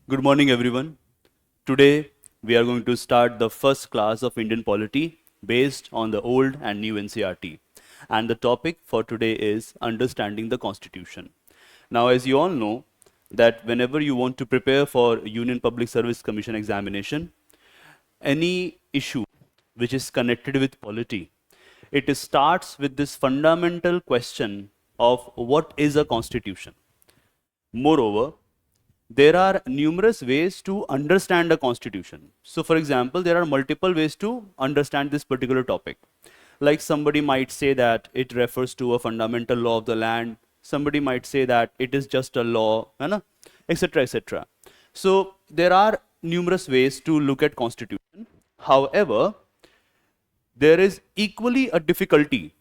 Good morning, everyone. Today, we are going to start the first class of Indian polity based on the old and new NCRT. And the topic for today is understanding the Constitution. Now, as you all know, that whenever you want to prepare for Union Public Service Commission examination, any issue which is connected with polity, it starts with this fundamental question of what is a constitution. Moreover, there are numerous ways to understand a constitution. So for example, there are multiple ways to understand this particular topic. Like somebody might say that it refers to a fundamental law of the land. Somebody might say that it is just a law, etc., etc. So there are numerous ways to look at constitution. However, there is equally a difficulty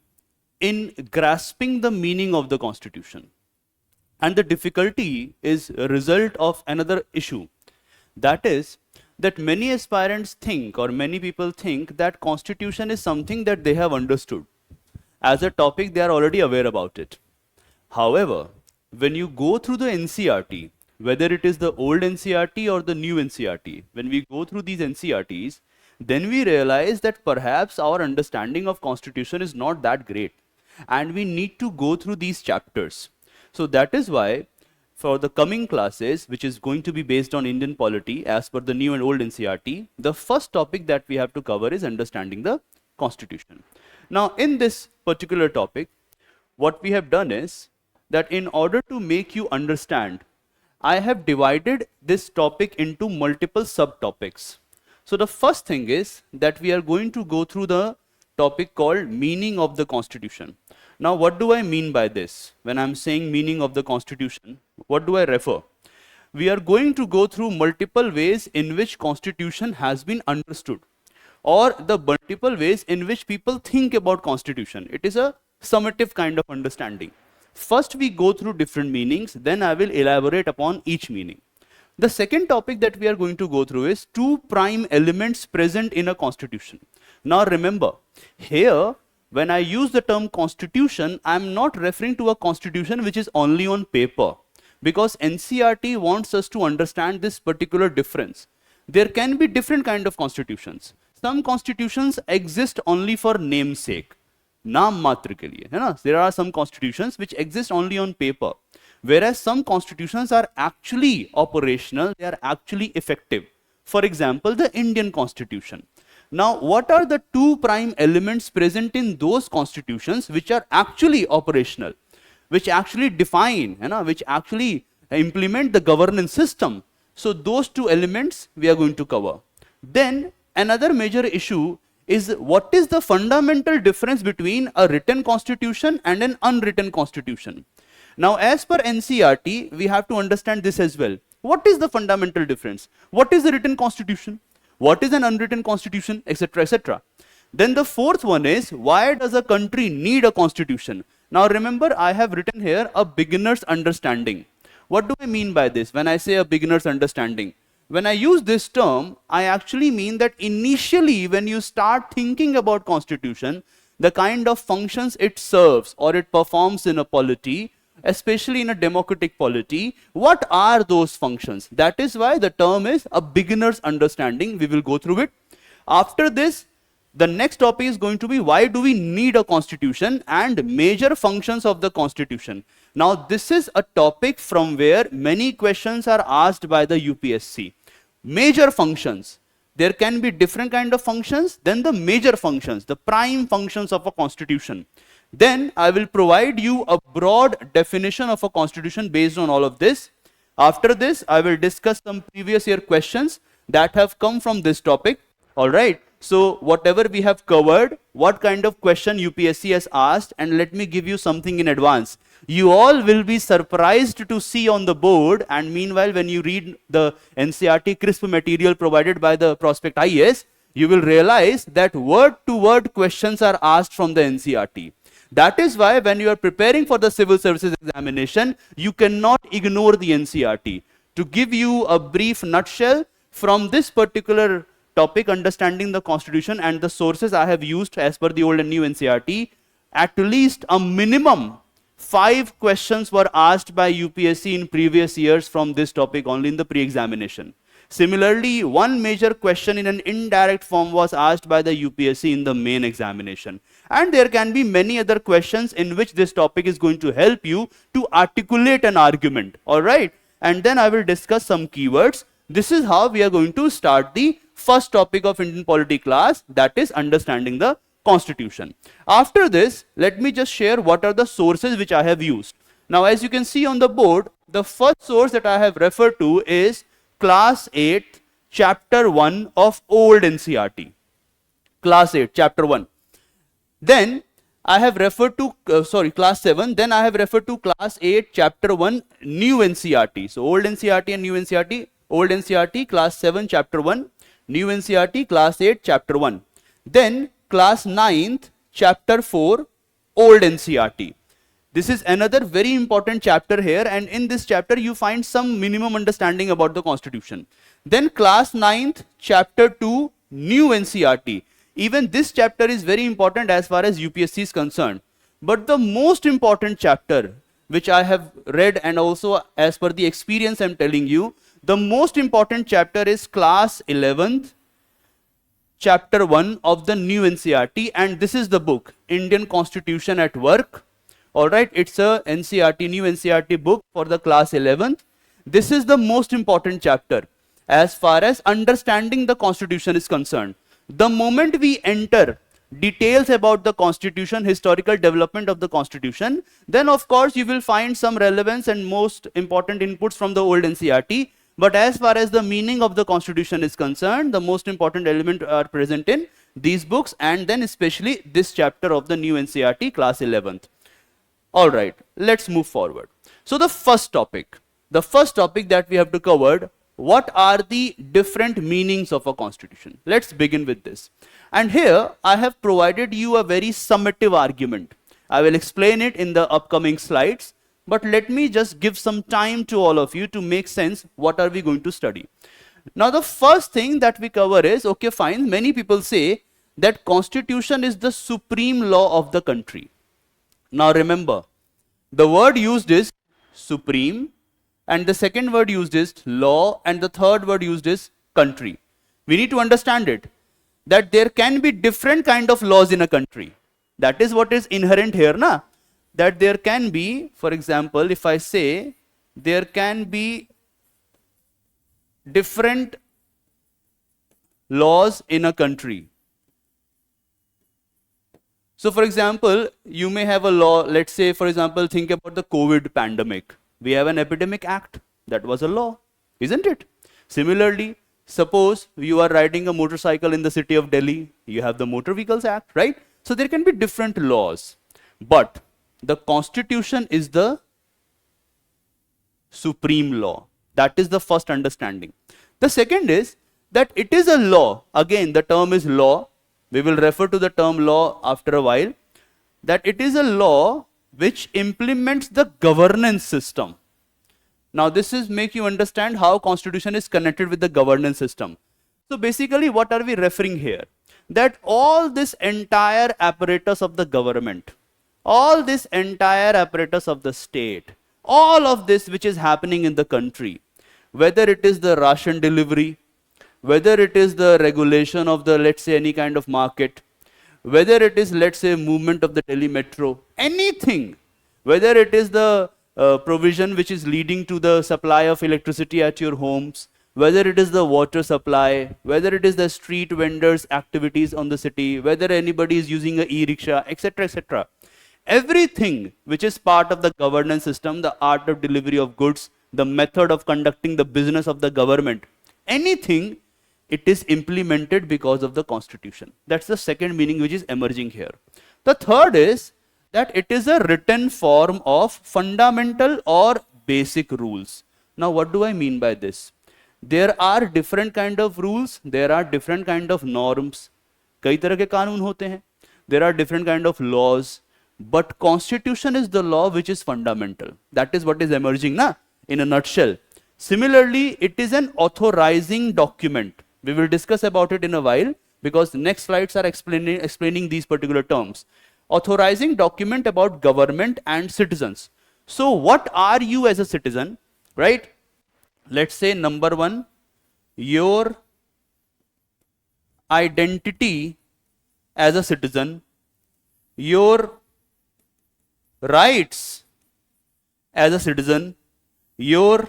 in grasping the meaning of the constitution. And the difficulty is a result of another issue. That is that many aspirants think, or many people think, that constitution is something that they have understood. As a topic, they are already aware about it. However, when you go through the NCRT, whether it is the old NCRT or the new NCRT, when we go through these NCRTs, then we realize that perhaps our understanding of constitution is not that great. And we need to go through these chapters. So that is why for the coming classes, which is going to be based on Indian polity as per the new and old NCRT, the first topic that we have to cover is understanding the constitution. Now in this particular topic, what we have done is that in order to make you understand, I have divided this topic into multiple subtopics. So the first thing is that we are going to go through the topic called meaning of the constitution. Now, what do I mean by this? When I'm saying meaning of the constitution, what do I refer? We are going to go through multiple ways in which constitution has been understood, or the multiple ways in which people think about constitution. It is a summative kind of understanding. First, we go through different meanings, then I will elaborate upon each meaning. The second topic that we are going to go through is two prime elements present in a constitution. Now remember, here, when I use the term constitution, I am not referring to a constitution which is only on paper, because NCRT wants us to understand this particular difference. There can be different kind of constitutions. Some constitutions exist only for namesake, naam matra ke liye, hai na? There are some constitutions which exist only on paper, whereas some constitutions are actually operational, they are actually effective. For example, the Indian Constitution. Now, what are the two prime elements present in those constitutions which are actually operational, which actually define, which actually implement the governance system? So those two elements we are going to cover. Then another major issue is what is the fundamental difference between a written constitution and an unwritten constitution. Now, as per NCRT, we have to understand this as well. What is the fundamental difference? What is the written constitution? What is an unwritten constitution, etc., etc. Then the fourth one is, why does a country need a constitution? Now remember, I have written here a beginner's understanding. What do I mean by this when I say a beginner's understanding? When I use this term, I actually mean that initially when you start thinking about constitution, the kind of functions it serves or it performs in a polity, especially in a democratic polity, what are those functions? That is why the term is a beginner's understanding. We will go through it. After this, the next topic is going to be why do we need a constitution and major functions of the constitution. Now, this is a topic from where many questions are asked by the UPSC. Major functions. There can be different kind of functions, then the major functions, the prime functions of a constitution. Then I will provide you a broad definition of a constitution based on all of this. After this, I will discuss some previous year questions that have come from this topic. All right. So whatever we have covered, what kind of question UPSC has asked, and let me give you something in advance. You all will be surprised to see on the board, and meanwhile when you read the NCRT crisp material provided by the Prospect IAS, you will realize that word-to-word questions are asked from the NCRT. That is why when you are preparing for the civil services examination, you cannot ignore the NCRT. To give you a brief nutshell from this particular topic, understanding the constitution and the sources I have used as per the old and new NCRT, at least a minimum 5 questions were asked by UPSC in previous years from this topic only in the pre-examination. Similarly, one major question in an indirect form was asked by the UPSC in the main examination. And there can be many other questions in which this topic is going to help you to articulate an argument. Alright? And then I will discuss some keywords. This is how we are going to start the first topic of Indian polity class, that is understanding the Constitution. After this, let me just share what are the sources which I have used. Now, as you can see on the board, the first source that I have referred to is Class 8, Chapter 1 of Old NCERT. Class 8, Chapter 1. Then I have referred to, Class 7. Then I have referred to Class 8, Chapter 1, New NCERT. So, Old NCERT and New NCERT. Old NCERT, Class 7, Chapter 1. New NCERT, Class 8, Chapter 1. Then Class 9th, Chapter 4, Old NCERT. This is another very important chapter here, and in this chapter you find some minimum understanding about the Constitution. Then Class 9th, Chapter 2, New NCERT. Even this chapter is very important as far as UPSC is concerned. But the most important chapter which I have read, and also as per the experience I am telling you, the most important chapter is Class 11th, Chapter 1 of the New NCERT, and this is the book, Indian Constitution at Work. Alright, it's a NCERT, New NCERT book for the Class 11th. This is the most important chapter as far as understanding the Constitution is concerned. The moment we enter details about the Constitution, historical development of the Constitution, then of course you will find some relevance and most important inputs from the old NCERT. But as far as the meaning of the Constitution is concerned, the most important element are present in these books, and then especially this chapter of the New NCERT, Class 11th. Alright, let's move forward. So the first topic that we have to cover, what are the different meanings of a constitution? Let's begin with this. And here I have provided you a very summative argument. I will explain it in the upcoming slides, but let me just give some time to all of you to make sense what are we going to study. Now the first thing that we cover is, okay fine, many people say that Constitution is the supreme law of the country. Now remember, the word used is supreme, and the second word used is law, and the third word used is country. We need to understand it, that there can be different kind of laws in a country. That is what is inherent here, na? That there can be, for example, if I say there can be different laws in a country. So for example, you may have a law, let's say for example, think about the COVID pandemic. We have an Epidemic Act, that was a law, isn't it? Similarly, suppose you are riding a motorcycle in the city of Delhi, you have the Motor Vehicles Act, right? So there can be different laws, but the Constitution is the supreme law. That is the first understanding. The second is that it is a law. Again, the term is law. We will refer to the term law after a while. That it is a law which implements the governance system. Now this is make you understand how Constitution is connected with the governance system. So basically what are we referring here? That all this entire apparatus of the government, all this entire apparatus of the state, all of this which is happening in the country, whether it is the ration delivery, whether it is the regulation of the, let's say, any kind of market, whether it is, let's say, movement of the Delhi metro, anything, whether it is the provision which is leading to the supply of electricity at your homes, whether it is the water supply, whether it is the street vendors' activities on the city, whether anybody is using a e-rickshaw, etc., etc. Everything which is part of the governance system, the art of delivery of goods, the method of conducting the business of the government, anything, it is implemented because of the Constitution. That's the second meaning which is emerging here. The third is that it is a written form of fundamental or basic rules. Now what do I mean by this? There are different kind of rules, there are different kind of norms. कई तरह के कानून होते हैं. There are different kind of laws. But Constitution is the law which is fundamental. That is what is emerging, na? In a nutshell. Similarly, it is an authorizing document. We will discuss about it in a while because the next slides are explaining these particular terms. authorizing document about government and citizens. So what are you as a citizen, right? Let's say number one, your identity as a citizen, your rights as a citizen, your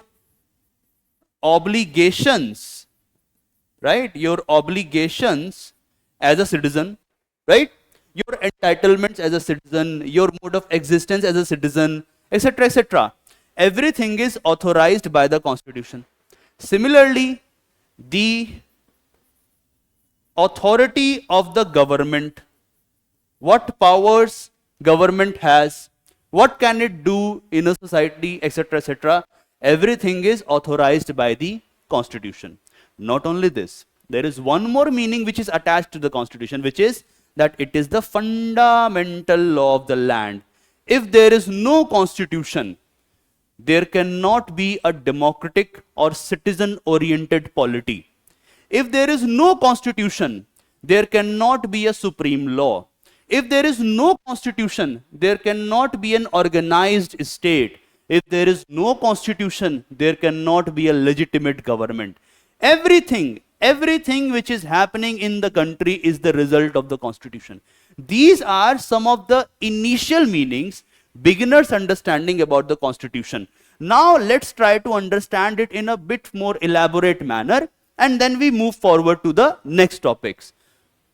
obligations, right? Your obligations as a citizen, right? Your entitlements as a citizen, your mode of existence as a citizen, etc., etc. Everything is authorized by the Constitution. Similarly, the authority of the government, what powers government has, what can it do in a society, etc., etc. Everything is authorized by the Constitution. Not only this, there is one more meaning which is attached to the Constitution, which is that it is the fundamental law of the land. If there is no Constitution, there cannot be a democratic or citizen-oriented polity. If there is no Constitution, there cannot be a supreme law. If there is no Constitution, there cannot be an organized state. If there is no Constitution, there cannot be a legitimate government. Everything which is happening in the country is the result of the Constitution. These are some of the initial meanings, beginners' understanding about the Constitution. Now let's try to understand it in a bit more elaborate manner, and then we move forward to the next topics.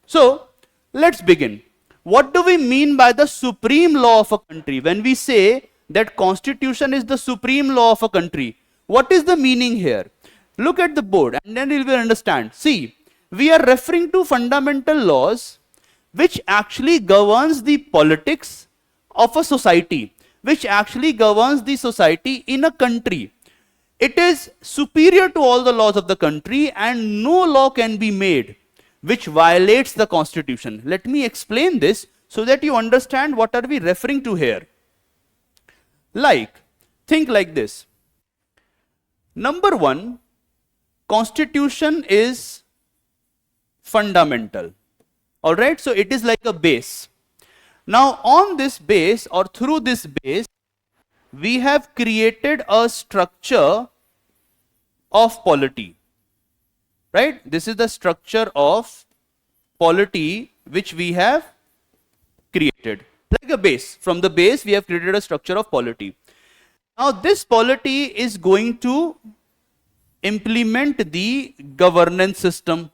So let's begin. What do we mean by the supreme law of a country? When we say that Constitution is the supreme law of a country, what is the meaning here? Look at the board and then you will understand. See, we are referring to fundamental laws which actually governs the politics of a society, which actually governs the society in a country. It is superior to all the laws of the country, and no law can be made which violates the Constitution. Let me explain this so that you understand what are we referring to here. Like, think like this. Number one, Constitution is fundamental. Alright, so it is like a base. Now on this base or through this base, we have created a structure of polity. Right? This is the structure of polity which we have created. Like a base. From the base, we have created a structure of polity. Now this polity is going to implement the governance system.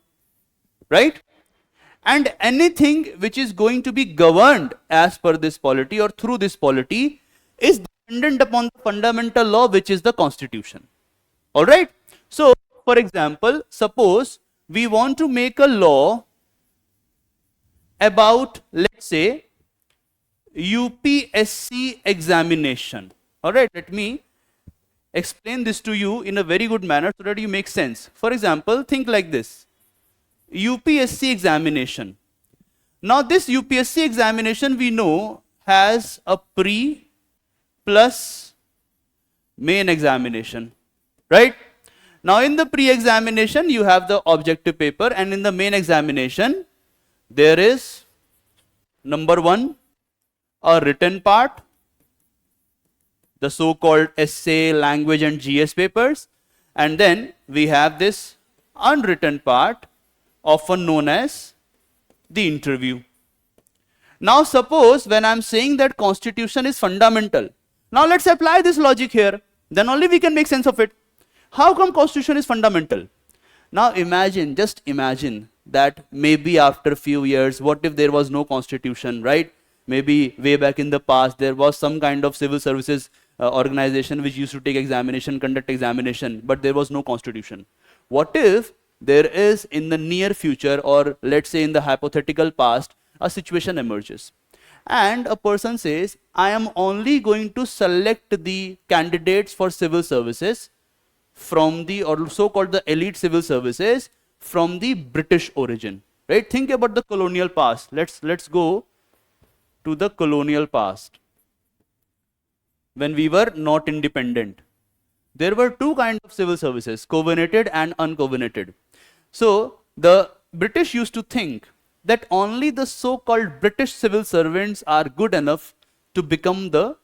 Right? And anything which is going to be governed as per this polity or through this polity is dependent upon the fundamental law, which is the Constitution. Alright? So, for example, suppose we want to make a law about, let's say, UPSC examination. Alright, let me explain this to you in a very good manner so that you make sense. For example, think like this. UPSC examination. Now this UPSC examination we know has a pre plus main examination, right? Now in the pre-examination you have the objective paper, and in the main examination there is number one, a written part, the so-called essay, language and GS papers, and then we have this unwritten part, often known as the interview. Now suppose when I'm saying that Constitution is fundamental, now let's apply this logic here, then only we can make sense of it. How come Constitution is fundamental? Now imagine, just imagine that maybe after a few years, what if there was no Constitution, right? Maybe way back in the past there was some kind of civil services organization which used to take examination, conduct examination, but there was no Constitution. What if there is in the near future, or let's say in the hypothetical past, a situation emerges and a person says, I am only going to select the candidates for civil services from the, or so-called the elite civil services, from the British origin, right? Think about the colonial past. Let's go to the colonial past. When we were not independent, there were two kinds of civil services, covenanted and uncovenanted. So the British used to think that only the so-called British civil servants are good enough to become the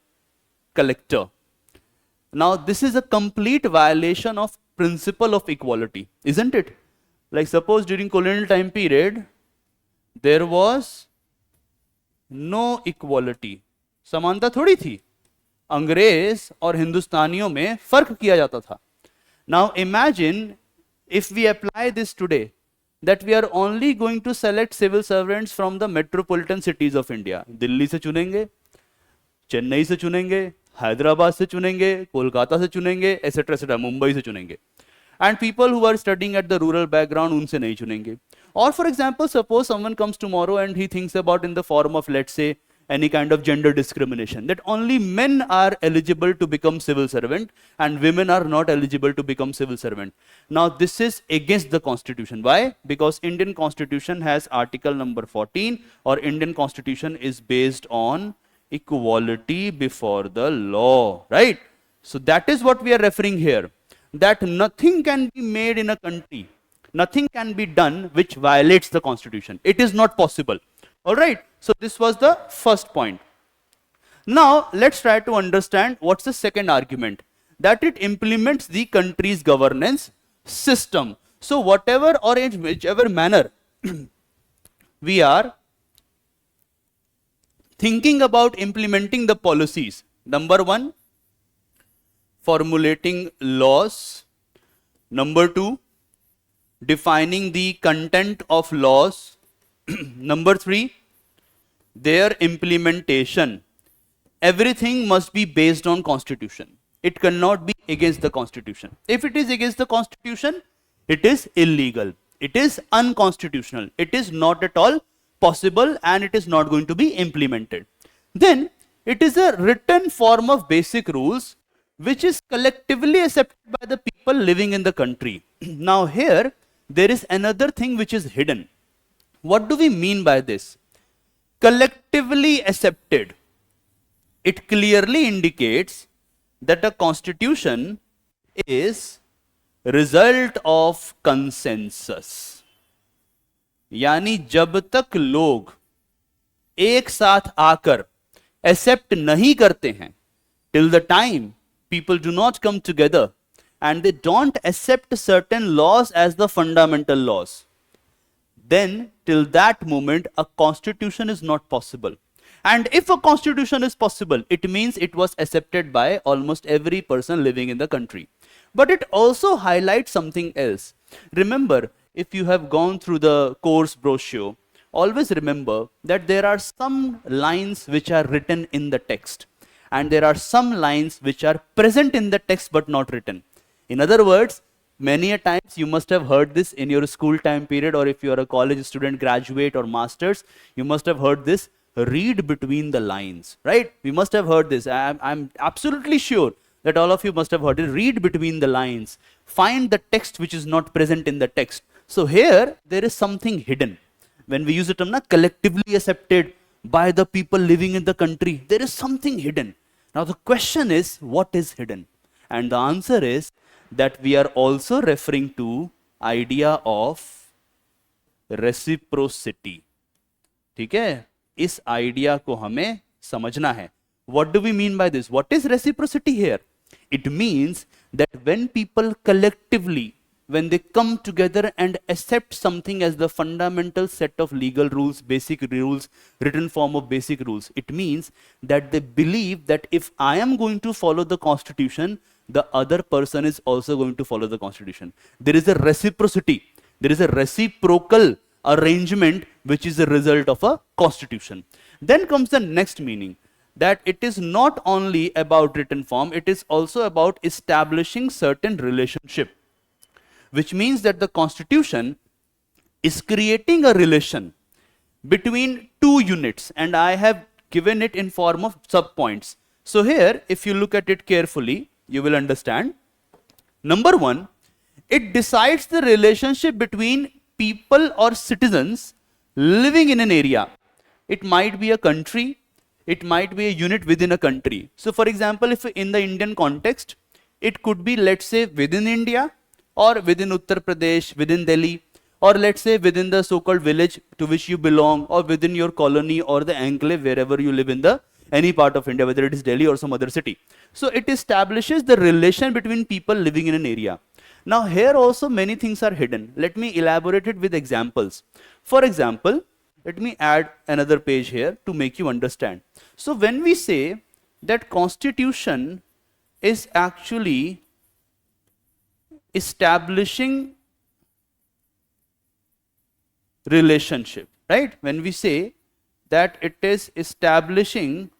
collector. Now, this is a complete violation of principle of equality, isn't it? Like suppose during colonial time period, there was no equality. समानता थोड़ी थी. अंग्रेज और हिंदुस्तानियों में फर्क किया जाता था. Now imagine if we apply this today, that we are only going to select civil servants from the metropolitan cities of India. Delhi से चुनेंगे, चेन्नई से चुनेंगे, हैदराबाद से चुनेंगे, कोलकाता से चुनेंगे, एसेट्रा एसेट्रा, मुंबई से चुनेंगे. And people who are studying at the rural background, उनसे नहीं चुनेंगे. Or for example, suppose someone comes tomorrow and he thinks about in the form of, let's say, any kind of gender discrimination, that only men are eligible to become civil servant and women are not eligible to become civil servant. Now this is against the constitution. Why? Because Indian constitution has article number 14, or Indian constitution is based on equality before the law, right? So that is what we are referring here, that nothing can be made in a country, nothing can be done which violates the constitution. It is not possible. All right. So this was the first point. Now let's try to understand what's the second argument, that it implements the country's governance system. So whatever or in whichever manner we are thinking about implementing the policies, number one, formulating laws, number two, defining the content of laws, number three, their implementation, everything must be based on constitution. It cannot be against the constitution. If it is against the constitution, it is illegal, it is unconstitutional, it is not at all possible, and it is not going to be implemented. Then it is a written form of basic rules which is collectively accepted by the people living in the country. Now here there is another thing which is hidden. What do we mean by this? Collectively accepted. It clearly indicates that a constitution is result of consensus. यानी जब तक लोग एक साथ आकर accept नहीं करते हैं, till the time people do not come together and they don't accept certain laws as the fundamental laws, then till that moment a constitution is not possible. And if a constitution is possible, it means it was accepted by almost every person living in the country. But it also highlights something else. Remember, if you have gone through the course brochure, always remember that there are some lines which are written in the text, and there are some lines which are present in the text but not written. In other words, many a times you must have heard this in your school time period, or if you are a college student, graduate or masters, you must have heard this, read between the lines, right? We must have heard this. I'm absolutely sure that all of you must have heard it. Read between the lines, find the text which is not present in the text. So here there is something hidden. When we use the term collectively accepted by the people living in the country, there is something hidden. Now the question is, what is hidden? And the answer is that we are also referring to idea of reciprocity. ठीक है? इस idea को हमें समझना है. What do we mean by this? What is reciprocity here? It means that when people collectively, when they come together and accept something as the fundamental set of legal rules, basic rules, written form of basic rules, it means that they believe that if I am going to follow the constitution, the other person is also going to follow the constitution. There is a reciprocity. There is a reciprocal arrangement which is a result of a constitution. Then comes the next meaning, that it is not only about written form, it is also about establishing certain relationship, which means that the constitution is creating a relation between two units, and I have given it in form of subpoints. So here, if you look at it carefully, you will understand. Number one, it decides the relationship between people or citizens living in an area. It might be a country, it might be a unit within a country. So for example, if in the Indian context, it could be, let's say, within India or within Uttar Pradesh, within Delhi, or let's say within the so-called village to which you belong, or within your colony or the enclave wherever you live in the any part of India, whether it is Delhi or some other city. So it establishes the relation between people living in an area. Now here also many things are hidden. Let me elaborate it with examples. For example, let me add another page here to make you understand. So when we say that constitution is actually establishing relationship, right? When we say that it is establishing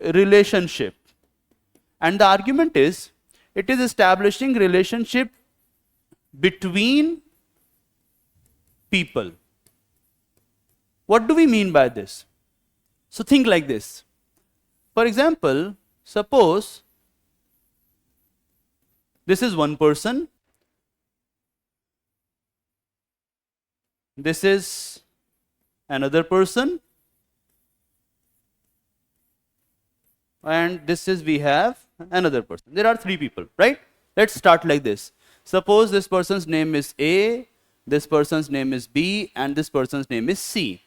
relationship, and the argument is it is establishing relationship between people. What do we mean by this? So think like this. For example, suppose this is one person, this is another person, and this is we have another person. There are three people, right? Let's start like this. Suppose this person's name is A, this person's name is B, and this person's name is C.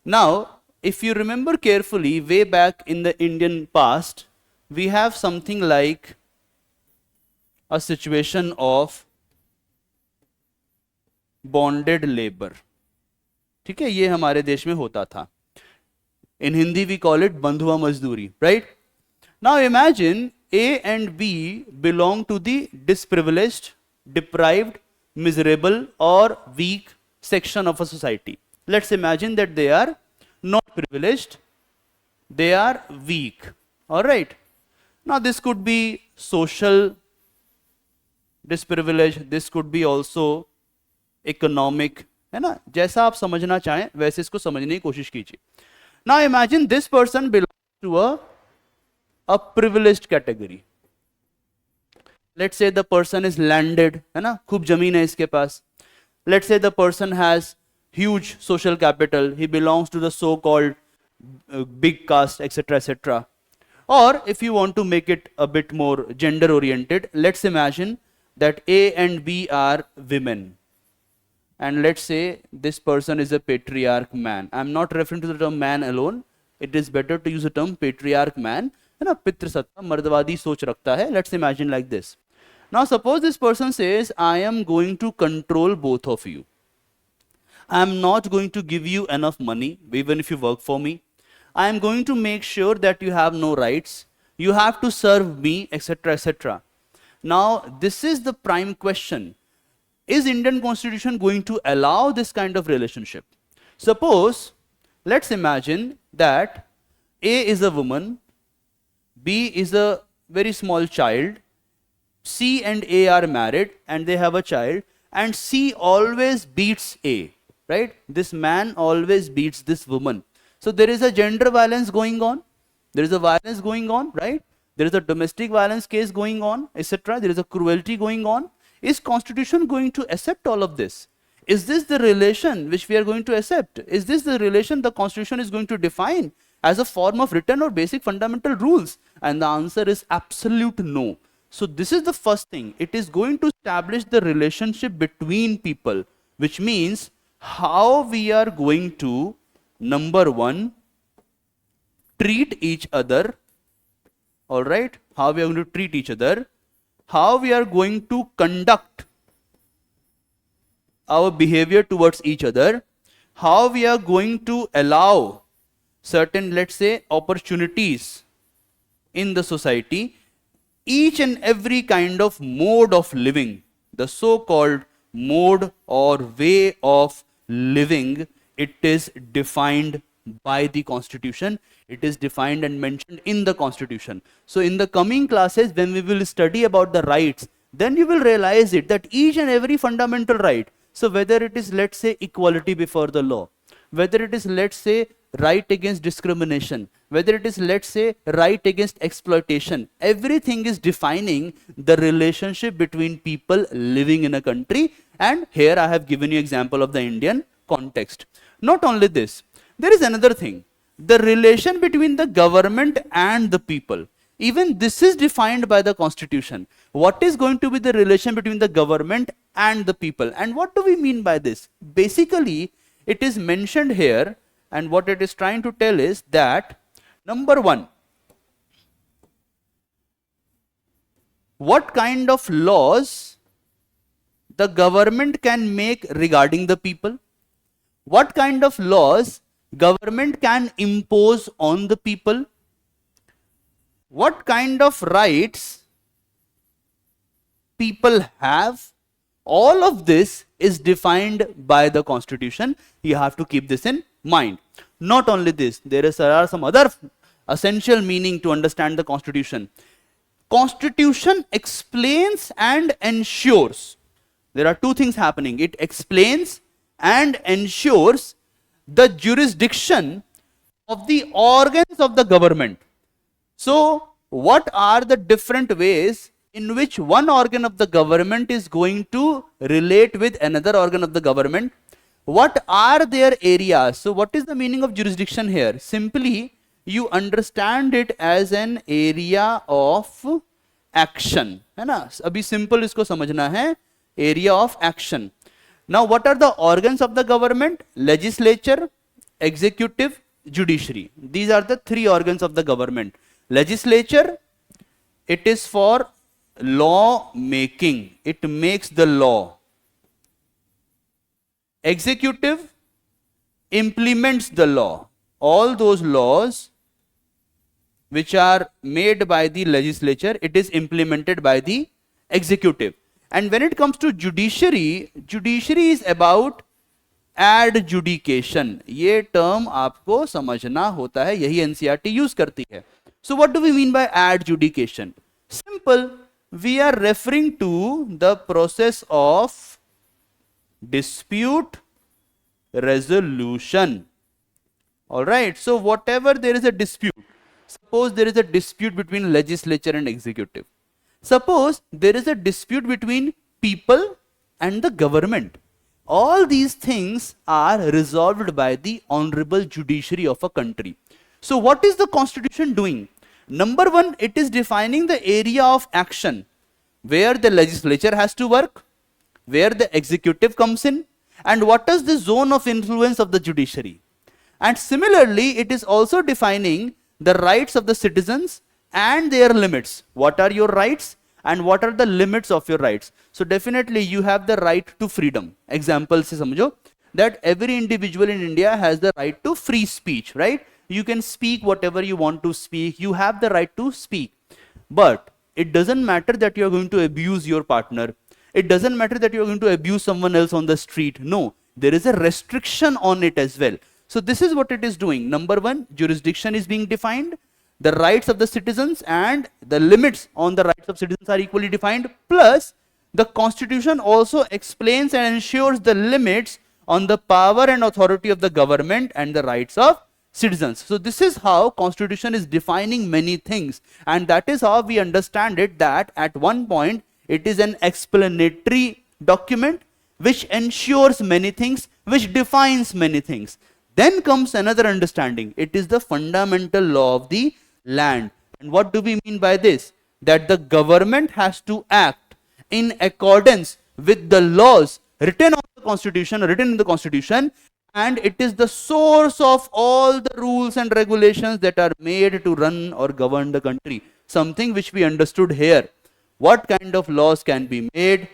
Now, if you remember carefully, way back in the Indian past, we have something like a situation of bonded labor. ठीक है, ये हमारे देश में होता था. In Hindi we call it बंधुआ मजदूरी, right? Now imagine A and B belong to the disprivileged, deprived, miserable or weak section of a society. Let's imagine that they are not privileged, they are weak. All right. Now this could be social disprivilege, this could be also economic, है ना? जैसा आप समझना चाहें वैसे इसको समझने की कोशिश कीजिए. Now imagine this person belongs to a privileged category. Let's say the person is landed, है ना? खूब जमीन है इसके पास. Let's say the person has huge social capital, he belongs to the so-called big caste, etc., etc. Or if you want to make it a bit more gender oriented, let's imagine that A and B are women, and let's say this person is a patriarch man. I'm not referring to the term man alone, it is better to use the term patriarch man, है ना? पितृसत्ता मर्दवादी सोच रखता है. Let's imagine like this. Now suppose this person says, I am going to control both of you. I am not going to give you enough money even if you work for me. I am going to make sure that you have no rights, you have to serve me, etc., etc. Now this is the prime question. Is Indian constitution going to allow this kind of relationship? Suppose, let's imagine that A is a woman, B is a very small child, C and A are married and they have a child, and C always beats A, right? This man always beats this woman. So there is a gender violence going on, there is a violence going on, right? There is a domestic violence case going on, etc. There is a cruelty going on. Is constitution going to accept all of this? Is this the relation which we are going to accept? Is this the relation the constitution is going to define as a form of written or basic fundamental rules? And the answer is absolute no. So this is the first thing. It is going to establish the relationship between people, which means how we are going to, number one, treat each other. All right, how we are going to treat each other, how we are going to conduct our behavior towards each other, how we are going to allow certain, let's say, opportunities in the society, each and every kind of mode of living, the so-called mode or way of living, it is defined by the constitution. It is defined and mentioned in the constitution. So in the coming classes, when we will study about the rights, then you will realize it that each and every fundamental right, so whether it is, let's say, equality before the law, whether it is, let's say, right against discrimination, whether it is, let's say, right against exploitation, everything is defining the relationship between people living in a country. And here I have given you example of the Indian context. Not only this, there is another thing, the relation between the government and the people. Even this is defined by the constitution. What is going to be the relation between the government and the people? And what do we mean by this? Basically, it is mentioned here, and what it is trying to tell is that, number one, what kind of laws the government can make regarding the people, what kind of laws government can impose on the people, what kind of rights people have. All of this is defined by the constitution. You have to keep this in mind. Not only this, there are some other essential meaning to understand the constitution. Constitution explains and ensures. There are two things happening. It explains and ensures the jurisdiction of the organs of the government. So, what are the different ways in which one organ of the government is going to relate with another organ of the government? What are their areas? So, what is the meaning of jurisdiction here? Simply, you understand it as an area of action. है ना? अभी simple इसको समझना है, area of action. Now, what are the organs of the government? Legislature, executive, judiciary. These are the three organs of the government. Legislature, it is for law making. It makes the law. Executive implements the law. All those laws which are made by the legislature, it is implemented by the executive. And when it comes to judiciary, judiciary is about adjudication. ये term आपको समझना होता है, यही NCERT use करती है. So what do we mean by adjudication? Simple. We are referring to the process of dispute resolution. Alright, so whatever there is a dispute, suppose there is a dispute between legislature and executive. Suppose there is a dispute between people and the government. All these things are resolved by the honorable judiciary of a country. So what is the constitution doing? Number one, it is defining the area of action where the legislature has to work, where the executive comes in, and what is the zone of influence of the judiciary. And similarly, it is also defining the rights of the citizens and their limits. What are your rights and what are the limits of your rights? So definitely you have the right to freedom. Example se samjho that every individual in India has the right to free speech, right? You can speak whatever you want to speak. You have the right to speak. But it doesn't matter that you are going to abuse your partner. It doesn't matter that you are going to abuse someone else on the street. No, there is a restriction on it as well. So this is what it is doing. Number one, jurisdiction is being defined. The rights of the citizens and the limits on the rights of citizens are equally defined. Plus, the constitution also explains and ensures the limits on the power and authority of the government and the rights of citizens. So this is how constitution is defining many things, and that is how we understand it, that at one point it is an explanatory document which ensures many things, which defines many things. Then comes another understanding. It is the fundamental law of the land. And what do we mean by this? That the government has to act in accordance with the laws written on the constitution, written in the constitution, and it is the source of all the rules and regulations that are made to run or govern the country. Something which we understood here. What kind of laws can be made?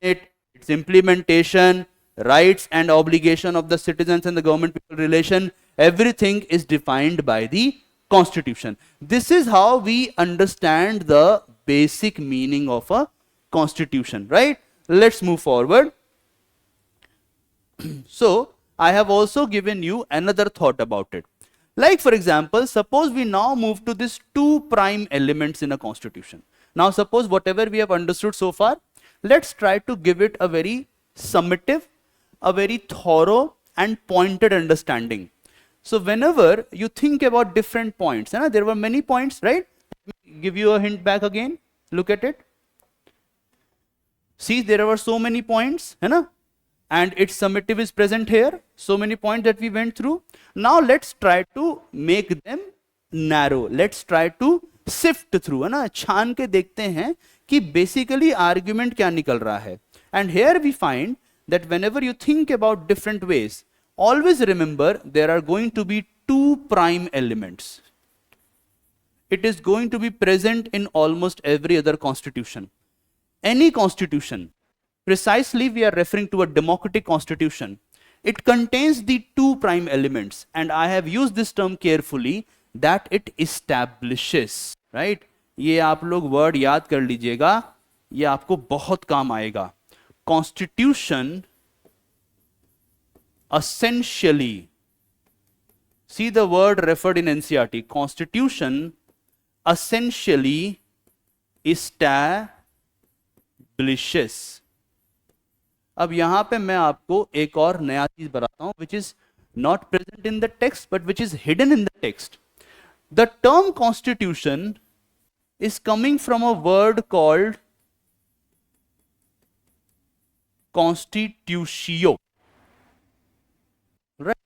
Its implementation, rights and obligation of the citizens and the government-people relation, everything is defined by the constitution. This is how we understand the basic meaning of a constitution, right? Let's move forward. So, I have also given you another thought about it. Like for example, suppose we now move to these two prime elements in a constitution. Now suppose whatever we have understood so far, let's try to give it a very summative, a very thorough and pointed understanding. So whenever you think about different points, there were many points, right? Let me give you a hint back again. Look at it. See, there were so many points, and its summative is present here. So many points that we went through. Now let's try to make them narrow. Let's try to sift through, है ना, छान के देखते हैं कि basically argument क्या निकल रहा है. And here we find that whenever you think about different ways, always remember there are going to be two prime elements. It is going to be present in almost every other constitution. Any constitution, precisely we are referring to a democratic constitution, it contains the two prime elements, and I have used this term carefully, that it establishes, right? ये आप लोग word याद कर लीजिएगा, ये आपको बहुत काम आएगा. Constitution essentially, see the word referred in NCERT, Constitution essentially establishes. अब यहां पे मैं आपको एक और नया चीज बताता हूं, which is not present in the text but which is hidden in the text. The term constitution is coming from a word called constitutio, right?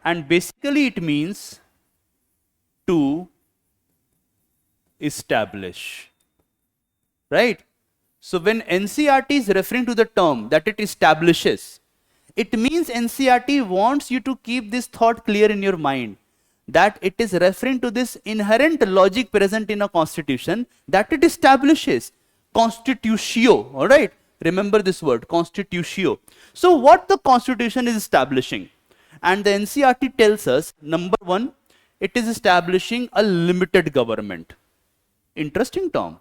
And basically it means to establish, right? So when NCERT is referring to the term that it establishes, it means NCERT wants you to keep this thought clear in your mind, that it is referring to this inherent logic present in a constitution that it establishes. Constitutio, all right? Remember this word, constitutio. So what the constitution is establishing? And the NCERT tells us, number one, it is establishing a limited government. Interesting term.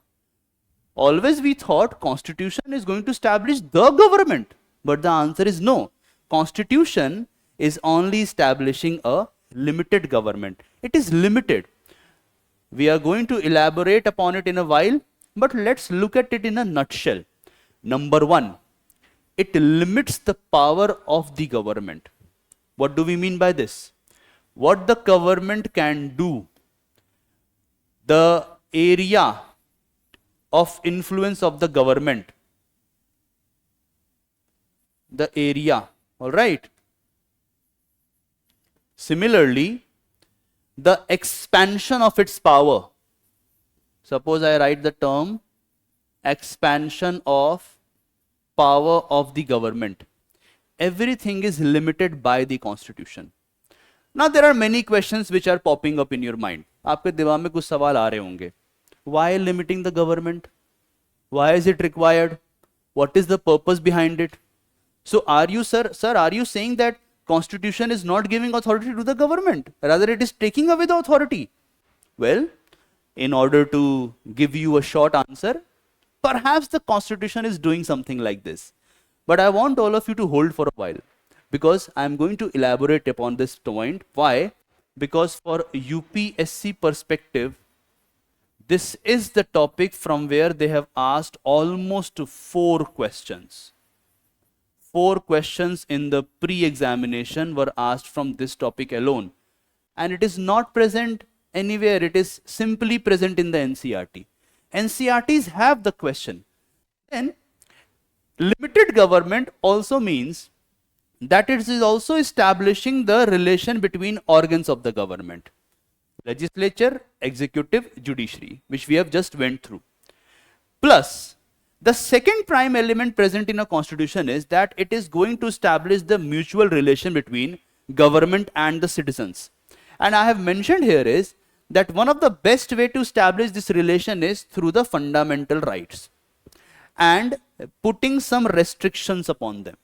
Always we thought constitution is going to establish the government, but the answer is no. Constitution is only establishing a limited government. It is limited. We are going to elaborate upon it in a while, but let's look at it in a nutshell. Number one, it limits the power of the government. What do we mean by this? What the government can do, the area of influence of the government, the area, all right? Similarly, the expansion of its power. Suppose I write the term expansion of power of the government. Everything is limited by the constitution. Now there are many questions which are popping up in your mind. आपके दिमाग में कुछ सवाल आ रहे होंगे. Why limiting the government? Why is it required? What is the purpose behind it? So are you, sir, are you saying that constitution is not giving authority to the government, rather it is taking away the authority? Well, in order to give you a short answer, perhaps the constitution is doing something like this. But I want all of you to hold for a while, because I am going to elaborate upon this point. Why? Because for UPSC perspective, this is the topic from where they have asked almost 4 questions. 4 questions in the pre-examination were asked from this topic alone. And it is not present anywhere. It is simply present in the NCERT. NCERTs have the question. Then, limited government also means that it is also establishing the relation between organs of the government. Legislature, executive, judiciary, which we have just went through. Plus, the second prime element present in a constitution is that it is going to establish the mutual relation between government and the citizens. And I have mentioned here is that one of the best way to establish this relation is through the fundamental rights and putting some restrictions upon them.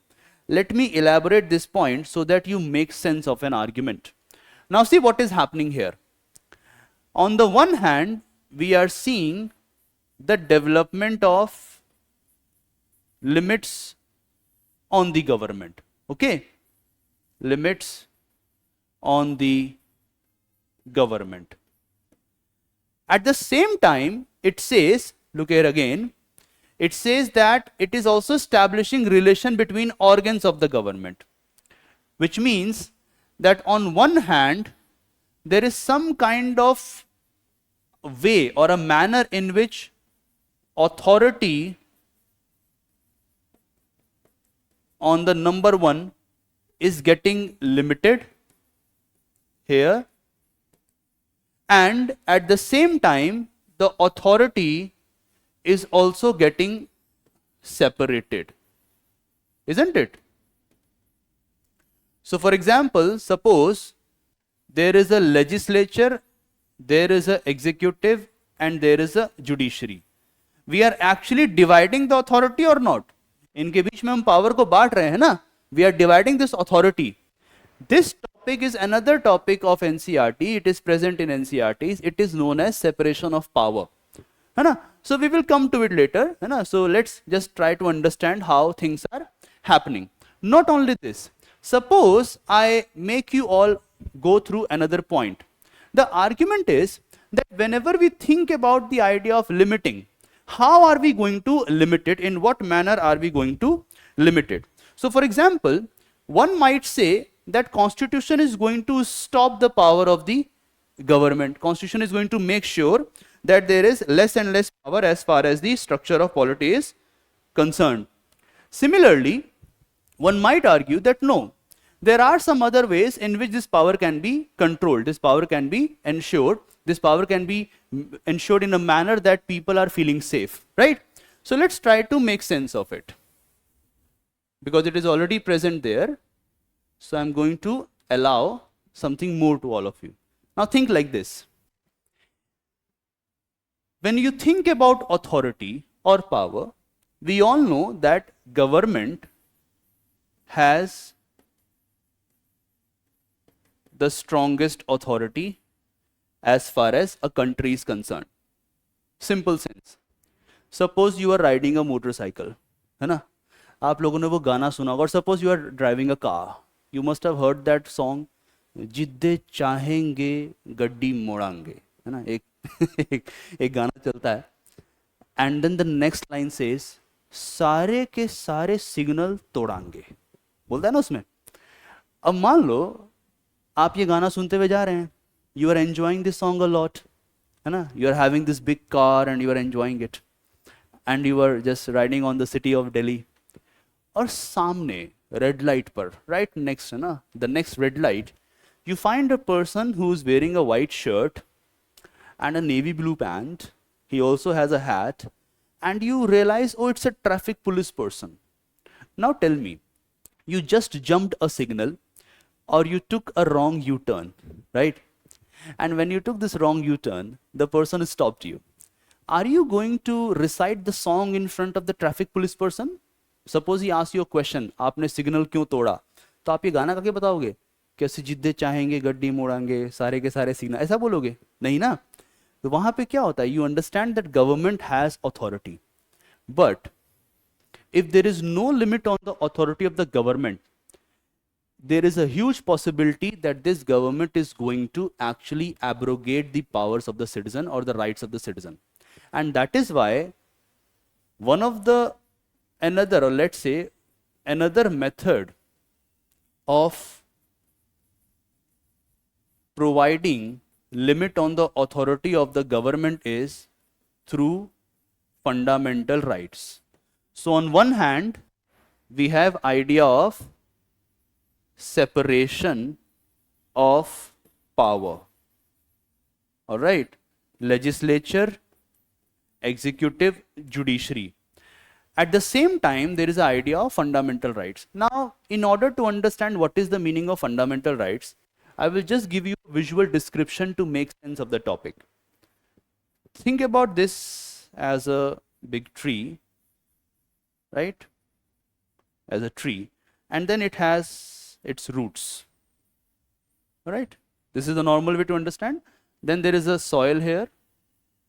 Let me elaborate this point so that you make sense of an argument. Now see what is happening here. On the one hand, we are seeing the development of limits on the government. Okay? Limits on the government. At the same time, it says, look here again, it says that it is also establishing relation between organs of the government, which means that on one hand, there is some kind of way or a manner in which authority on the number one is getting limited here, and at the same time the authority is also getting separated, isn't it? So for example, suppose there is a legislature, there is a executive, and there is a judiciary. We are actually dividing the authority or not? इनके बीच में हम power को बांट रहे हैं ना? We are dividing this authority. This topic is another topic of NCERT. It is present in NCERTs. It is known as separation of power. है ना? So we will come to it later. है ना? So let's just try to understand how things are happening. Not only this. Suppose I make you all go through another point. The argument is that whenever we think about the idea of limiting, how are we going to limit it? In what manner are we going to limit it? So for example, one might say that constitution is going to stop the power of the government. Constitution is going to make sure that there is less and less power as far as the structure of polity is concerned. Similarly, one might argue that no, there are some other ways in which this power can be controlled, this power can be ensured, this power can be ensured in a manner that people are feeling safe, right? So let's try to make sense of it, because it is already present there. So I'm going to allow something more to all of you. Now think like this. When you think about authority or power, we all know that government has the strongest authority as far as a country is concerned. Simple sense. Suppose you are riding a motorcycle, है ना? आप लोगों ने वो गाना सुना होगा. Or suppose you are driving a car. You must have heard that song. जिद्दे चाहेंगे गड्डी मोड़ांगे, है ना? एक गाना चलता है. And then the next line says, सारे के सारे सिग्नल तोड़ांगे. बोलता है ना उसमें. अब मान लो आप ये गाना सुनते हुए जा रहे हैं. You are enjoying this song a lot, है ना? You are having this big car and you are enjoying it, and you are just riding on the city of Delhi. और सामने red light पर, right next, है ना? The next red light, you find a person who is wearing a white shirt and a navy blue pant. He also has a hat, and you realize, oh, it's a traffic police person. Now tell me, you just jumped a signal, or you took a wrong U-turn, right? And when you took this wrong U-turn, the person stopped you. Are you going to recite the song in front of the traffic police person? Suppose he asks you a question, आपने signal क्यों तोड़ा? तो आप ये गाना करके बताओगे? कैसे जिद्दे चाहेंगे गड्डी मोड़ांगे, सारे के सारे सिग्नल, ऐसा बोलोगे? नहीं ना? तो वहां पे क्या होता है? You understand that government has authority, but if there is no limit on the authority of the government, there is a huge possibility that this government is going to actually abrogate the powers of the citizen or the rights of the citizen. And that is why one of the another, or let's say another method of providing limit on the authority of the government is through fundamental rights. So on one hand, we have idea of separation of power. All right, legislature, executive, judiciary. At the same time, there is an idea of fundamental rights. Now, in order to understand what is the meaning of fundamental rights, I will just give you a visual description to make sense of the topic. Think about this as a big tree, right? As a tree, and then it has its roots. All right? This is the normal way to understand. Then there is a soil here,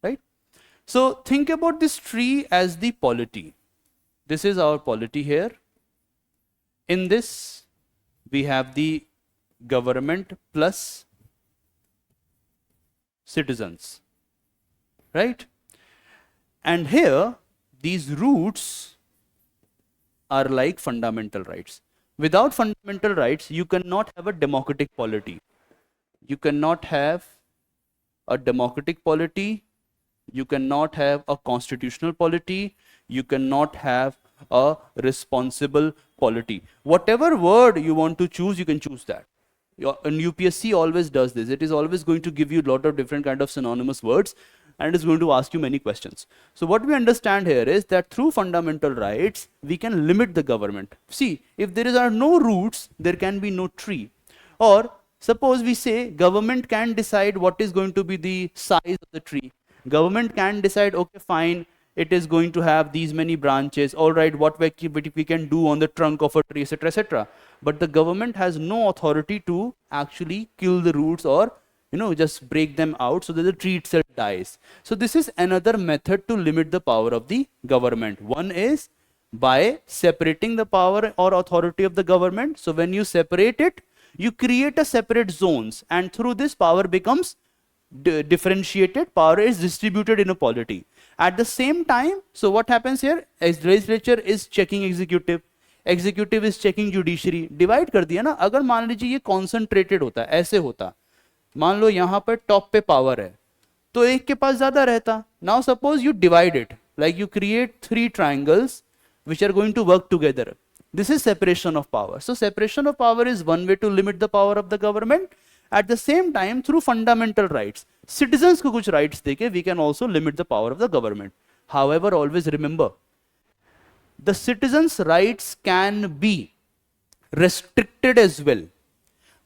right? So think about this tree as the polity. This is our polity here. In this, we have the government plus citizens, right? And here, these roots are like fundamental rights. Without fundamental rights, you cannot have a democratic polity. You cannot have a democratic polity. You cannot have a constitutional polity. You cannot have a responsible polity. Whatever word you want to choose, you can choose that. And UPSC always does this. It is always going to give you a lot of different kind of synonymous words, and is going to ask you many questions. So what we understand here is that through fundamental rights, we can limit the government. See, if there are no roots, there can be no tree. Or suppose we say government can decide what is going to be the size of the tree. Government can decide, okay, fine, it is going to have these many branches. All right, what we can do on the trunk of a tree, etc., etc. But the government has no authority to actually kill the roots or just break them out so that the tree itself dies. So this is another method to limit the power of the government. One is by separating the power or authority of the government. So when you separate it, you create a separate zones, and through this power becomes differentiated, power is distributed in a polity. At the same time, so what happens here, as legislature is checking executive, executive is checking judiciary, divide कर दिया ना. अगर मान लीजिए ये concentrated होता, ऐसे होता, मान लो यहाँ पर टॉप पे पावर है तो एक के पास ज्यादा रहता. Now suppose you divide it, like you create 3 triangles which are going to work together. This is separation of power. So separation of power is one way to limit the power of the government. At the same time, through fundamental rights, citizens को कुछ rights देके we can also limit the power of the government. However, always remember, the citizens' rights can be restricted as well,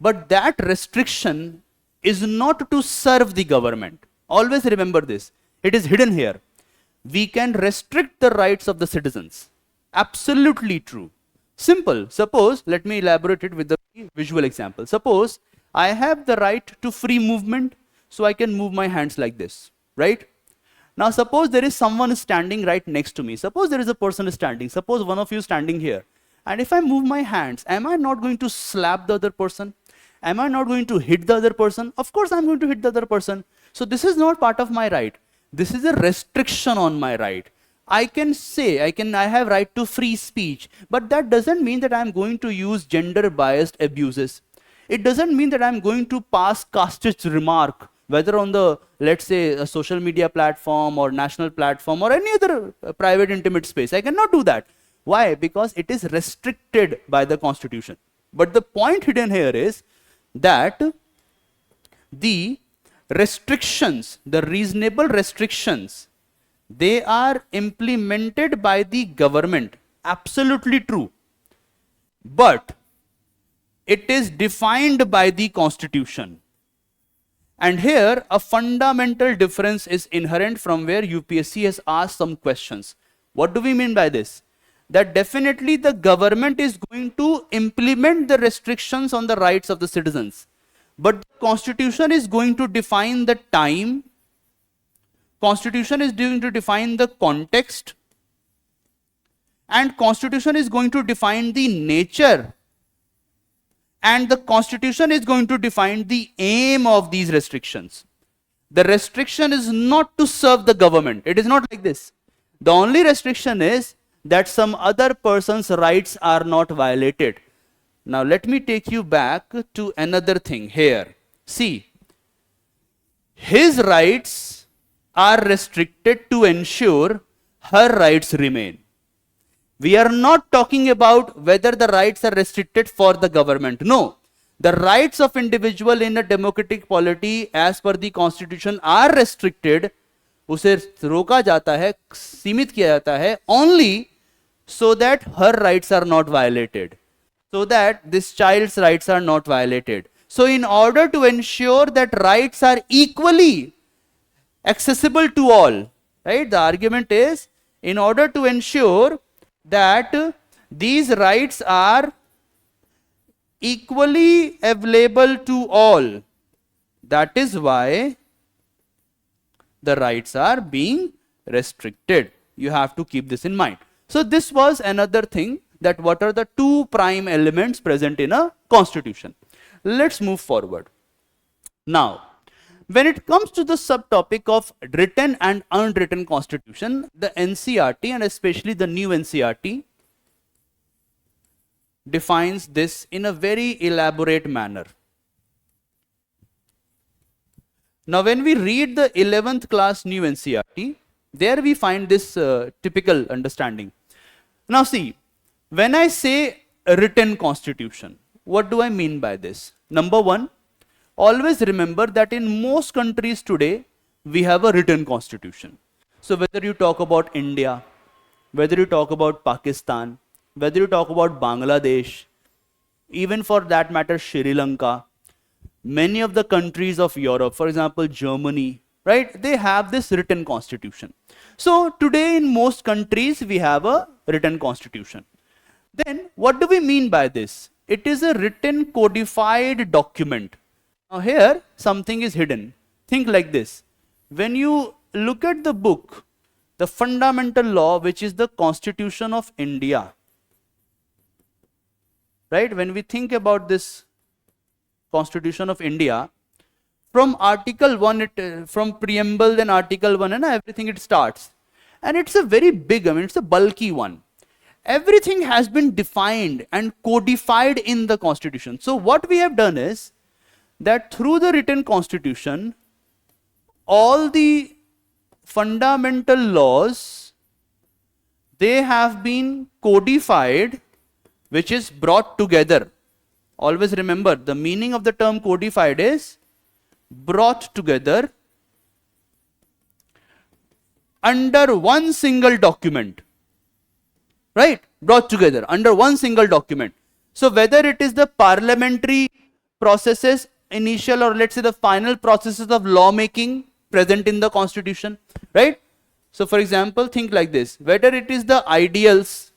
but that restriction is not to serve the government. Always remember this. It is hidden here. We can restrict the rights of the citizens. Absolutely true. Simple. Suppose, let me elaborate it with the visual example. Suppose I have the right to free movement, so I can move my hands like this, right? Now suppose there is someone standing right next to me. Suppose there is a person standing. Suppose one of you standing here. And if I move my hands, am I not going to slap the other person? Am I not going to hit the other person? Of course I'm going to hit the other person. So this is not part of my right. This is a restriction on my right. I can say, I have right to free speech, but that doesn't mean that I'm going to use gender biased abuses. It doesn't mean that I'm going to pass casteist remark, whether on the, let's say, a social media platform or national platform or any other private intimate space. I cannot do that. Why? Because it is restricted by the constitution. But the point hidden here is that the restrictions, the reasonable restrictions, they are implemented by the government. Absolutely true. But it is defined by the constitution. And here a fundamental difference is inherent from where UPSC has asked some questions. What do we mean by this? That definitely the government is going to implement the restrictions on the rights of the citizens. But the constitution is going to define the time, constitution is going to define the context, and constitution is going to define the nature, and the constitution is going to define the aim of these restrictions. The restriction is not to serve the government. It is not like this. The only restriction is that some other person's rights are not violated. Now let me take you back to another thing here. See, his rights are restricted to ensure her rights remain. We are not talking about whether the rights are restricted for the government. No. The rights of individual in a democratic polity as per the constitution are restricted. उसे रोका जाता है, सीमित किया जाता है only so that her rights are not violated, so that this child's rights are not violated. So in order to ensure that rights are equally accessible to all, right? The argument is, in order to ensure that these rights are equally available to all, that is why the rights are being restricted. You have to keep this in mind. So this was another thing, that what are the two prime elements present in a constitution. Let's move forward. Now, when it comes to the subtopic of written and unwritten constitution, the NCERT and especially the new NCERT defines this in a very elaborate manner. Now, when we read the 11th class new NCERT, there we find this typical understanding. Now see, when I say a written constitution, what do I mean by this? Number one, always remember that in most countries today, we have a written constitution. So whether you talk about India, whether you talk about Pakistan, whether you talk about Bangladesh, even for that matter Sri Lanka, many of the countries of Europe, for example Germany, right, they have this written constitution. So today in most countries we have a written constitution. Then what do we mean by this? It is a written codified document. Now here something is hidden. Think like this. When you look at the book, the fundamental law, which is the Constitution of India, right? When we think about this Constitution of India, from Article 1, from preamble, then Article 1 and everything it starts. And it's a very big, it's a bulky one. Everything has been defined and codified in the Constitution. So what we have done is that through the written Constitution, all the fundamental laws, they have been codified, which is brought together. Always remember, the meaning of the term codified is brought together under one single document. Right? Brought together under one single document. So whether it is the parliamentary processes, initial or let's say the final processes of lawmaking present in the Constitution, right? So for example, think like this, whether it is the ideals,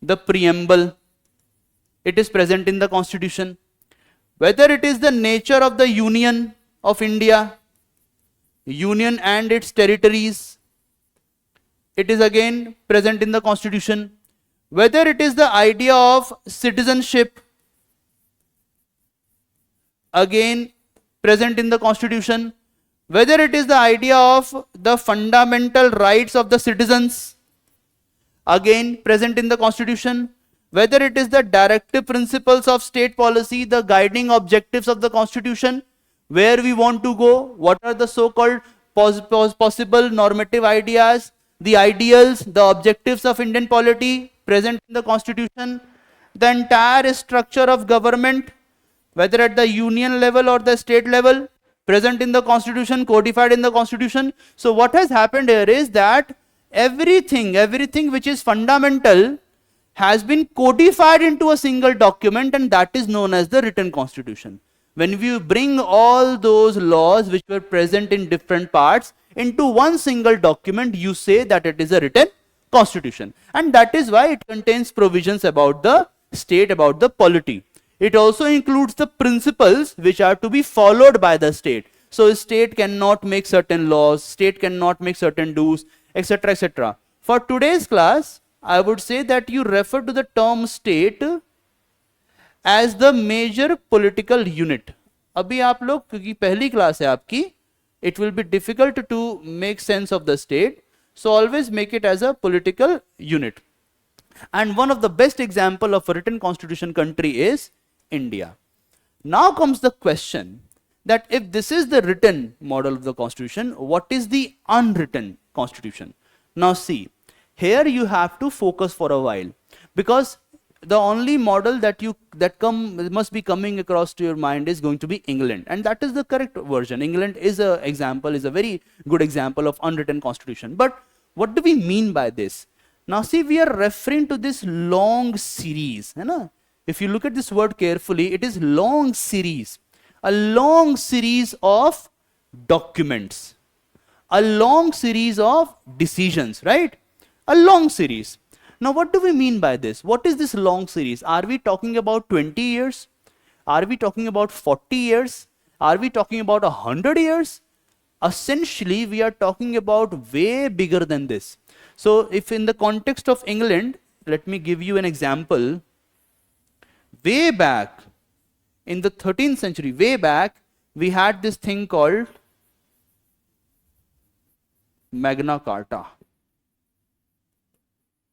the preamble, it is present in the Constitution, whether it is the nature of the Union of India, Union and its territories, it is again present in the Constitution, whether it is the idea of citizenship, again present in the Constitution, whether it is the idea of the fundamental rights of the citizens, again present in the Constitution, whether it is the directive principles of state policy, the guiding objectives of the Constitution, where we want to go, what are the so-called possible normative ideas, the ideals, the objectives of Indian polity present in the Constitution, the entire structure of government, whether at the union level or the state level, present in the Constitution, codified in the Constitution. So what has happened here is that everything which is fundamental has been codified into a single document, and that is known as the written Constitution. When we bring all those laws which were present in different parts into one single document, you say that it is a written Constitution. And that is why it contains provisions about the state, about the polity. It also includes the principles which are to be followed by the state. So state cannot make certain laws, state cannot make certain do's, etc., etc. For today's class, I would say that you refer to the term state as the major political unit. अभी आप लोग क्योंकि पहली class है आपकी, it will be difficult to make sense of the state, so always make it as a political unit. And one of the best example of a written constitution country is India. Now comes the question that if this is the written model of the constitution, what is the unwritten constitution? Now see, here you have to focus for a while, because the only model that must be coming across to your mind is going to be England, and that is the correct version. England is a very good example of unwritten constitution. But what do we mean by this? Now see, we are referring to this long series. If you look at this word carefully, it is long series. A long series of documents. A long series of decisions, right? A long series. Now what do we mean by this? What is this long series? Are we talking about 20 years? Are we talking about 40 years? Are we talking about 100 years? Essentially, we are talking about way bigger than this. So if in the context of England, let me give you an example. Way back in the 13th century, way back, we had this thing called Magna Carta.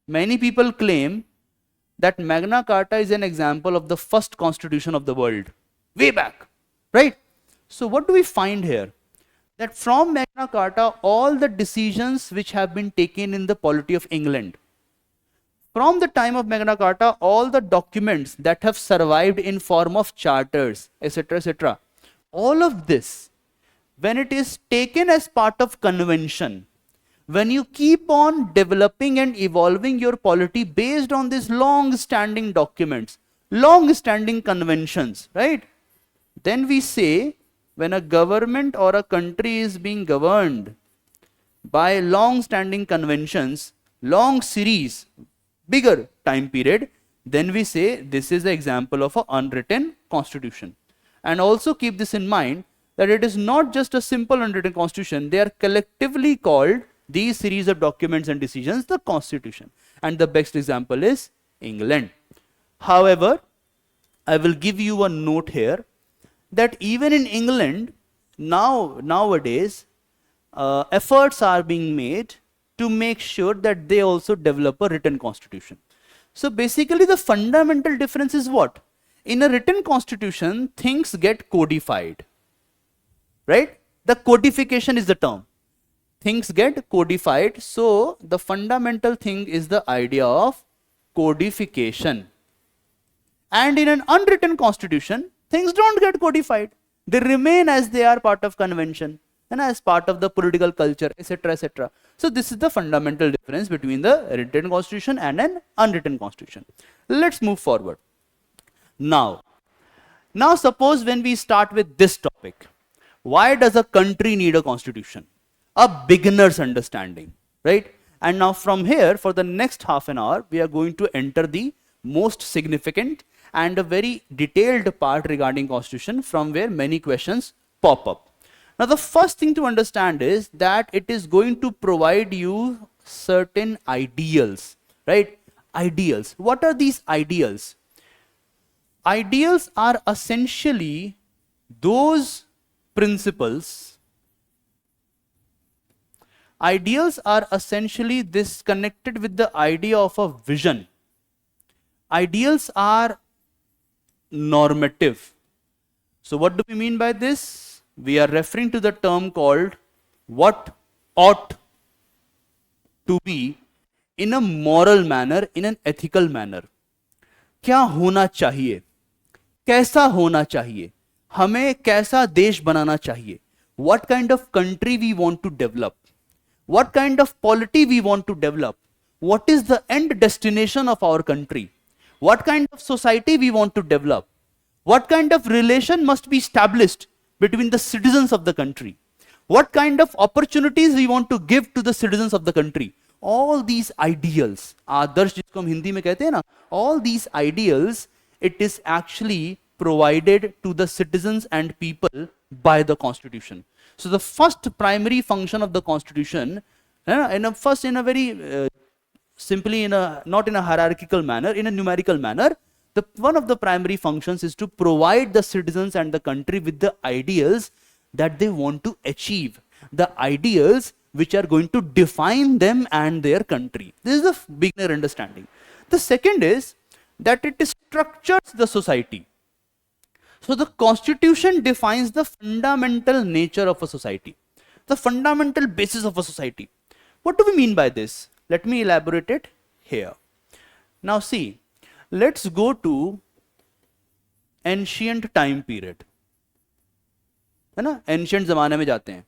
Many people claim that Magna Carta is an example of the first constitution of the world. Way back, right? So what do we find here? That from Magna Carta, all the decisions which have been taken in the polity of England, From the time of Magna Carta, all the documents that have survived in form of charters, etc., all of this, when it is taken as part of convention, when you keep on developing and evolving your polity based on these long-standing documents, long-standing conventions, right? Then we say when a government or a country is being governed by long-standing conventions, long series, bigger time period, then we say this is the example of an unwritten constitution. And also keep this in mind that it is not just a simple unwritten constitution, they are collectively called, these series of documents and decisions, the constitution. And the best example is England. However, I will give you a note here that even in England, nowadays, efforts are being made to make sure that they also develop a written constitution. So basically the fundamental difference is what? In a written constitution, things get codified, right? The codification is the term. Things get codified. So the fundamental thing is the idea of codification. And in an unwritten constitution, things don't get codified. They remain as they are, part of convention and as part of the political culture, etc., etc. So this is the fundamental difference between the written constitution and an unwritten constitution. Let's move forward. Now suppose when we start with this topic, why does a country need a constitution? A beginner's understanding, right? And now from here, for the next half an hour, we are going to enter the most significant and a very detailed part regarding constitution, from where many questions pop up. Now the first thing to understand is that it is going to provide you certain ideals, right? Ideals. What are these ideals? Ideals are essentially those principles. Ideals are essentially this connected with the idea of a vision. Ideals are normative. So what do we mean by this? We are referring to the term called what ought to be in a moral manner, in an ethical manner. क्या होना चाहिए, कैसा होना चाहिए, हमें कैसा देश बनाना चाहिए, what kind of country we want to develop, what kind of polity we want to develop, what is the end destination of our country, what kind of society we want to develop, what kind of relation must be established between the citizens of the country, what kind of opportunities we want to give to the citizens of the country. All these ideals, आदर्श जिसको हम हिंदी में कहते हैं ना, all these ideals, it is actually provided to the citizens and people by the constitution. So the first primary function of the constitution, simply not in a hierarchical manner, in a numerical manner, one of the primary functions is to provide the citizens and the country with the ideals that they want to achieve, the ideals which are going to define them and their country. This is the beginner understanding. The second is that it structures the society. So the constitution defines the fundamental nature of a society, the fundamental basis of a society. What do we mean by this? Let me elaborate it here. Now see, let's go to ancient time period. है ना, ancient ज़माने में जाते हैं.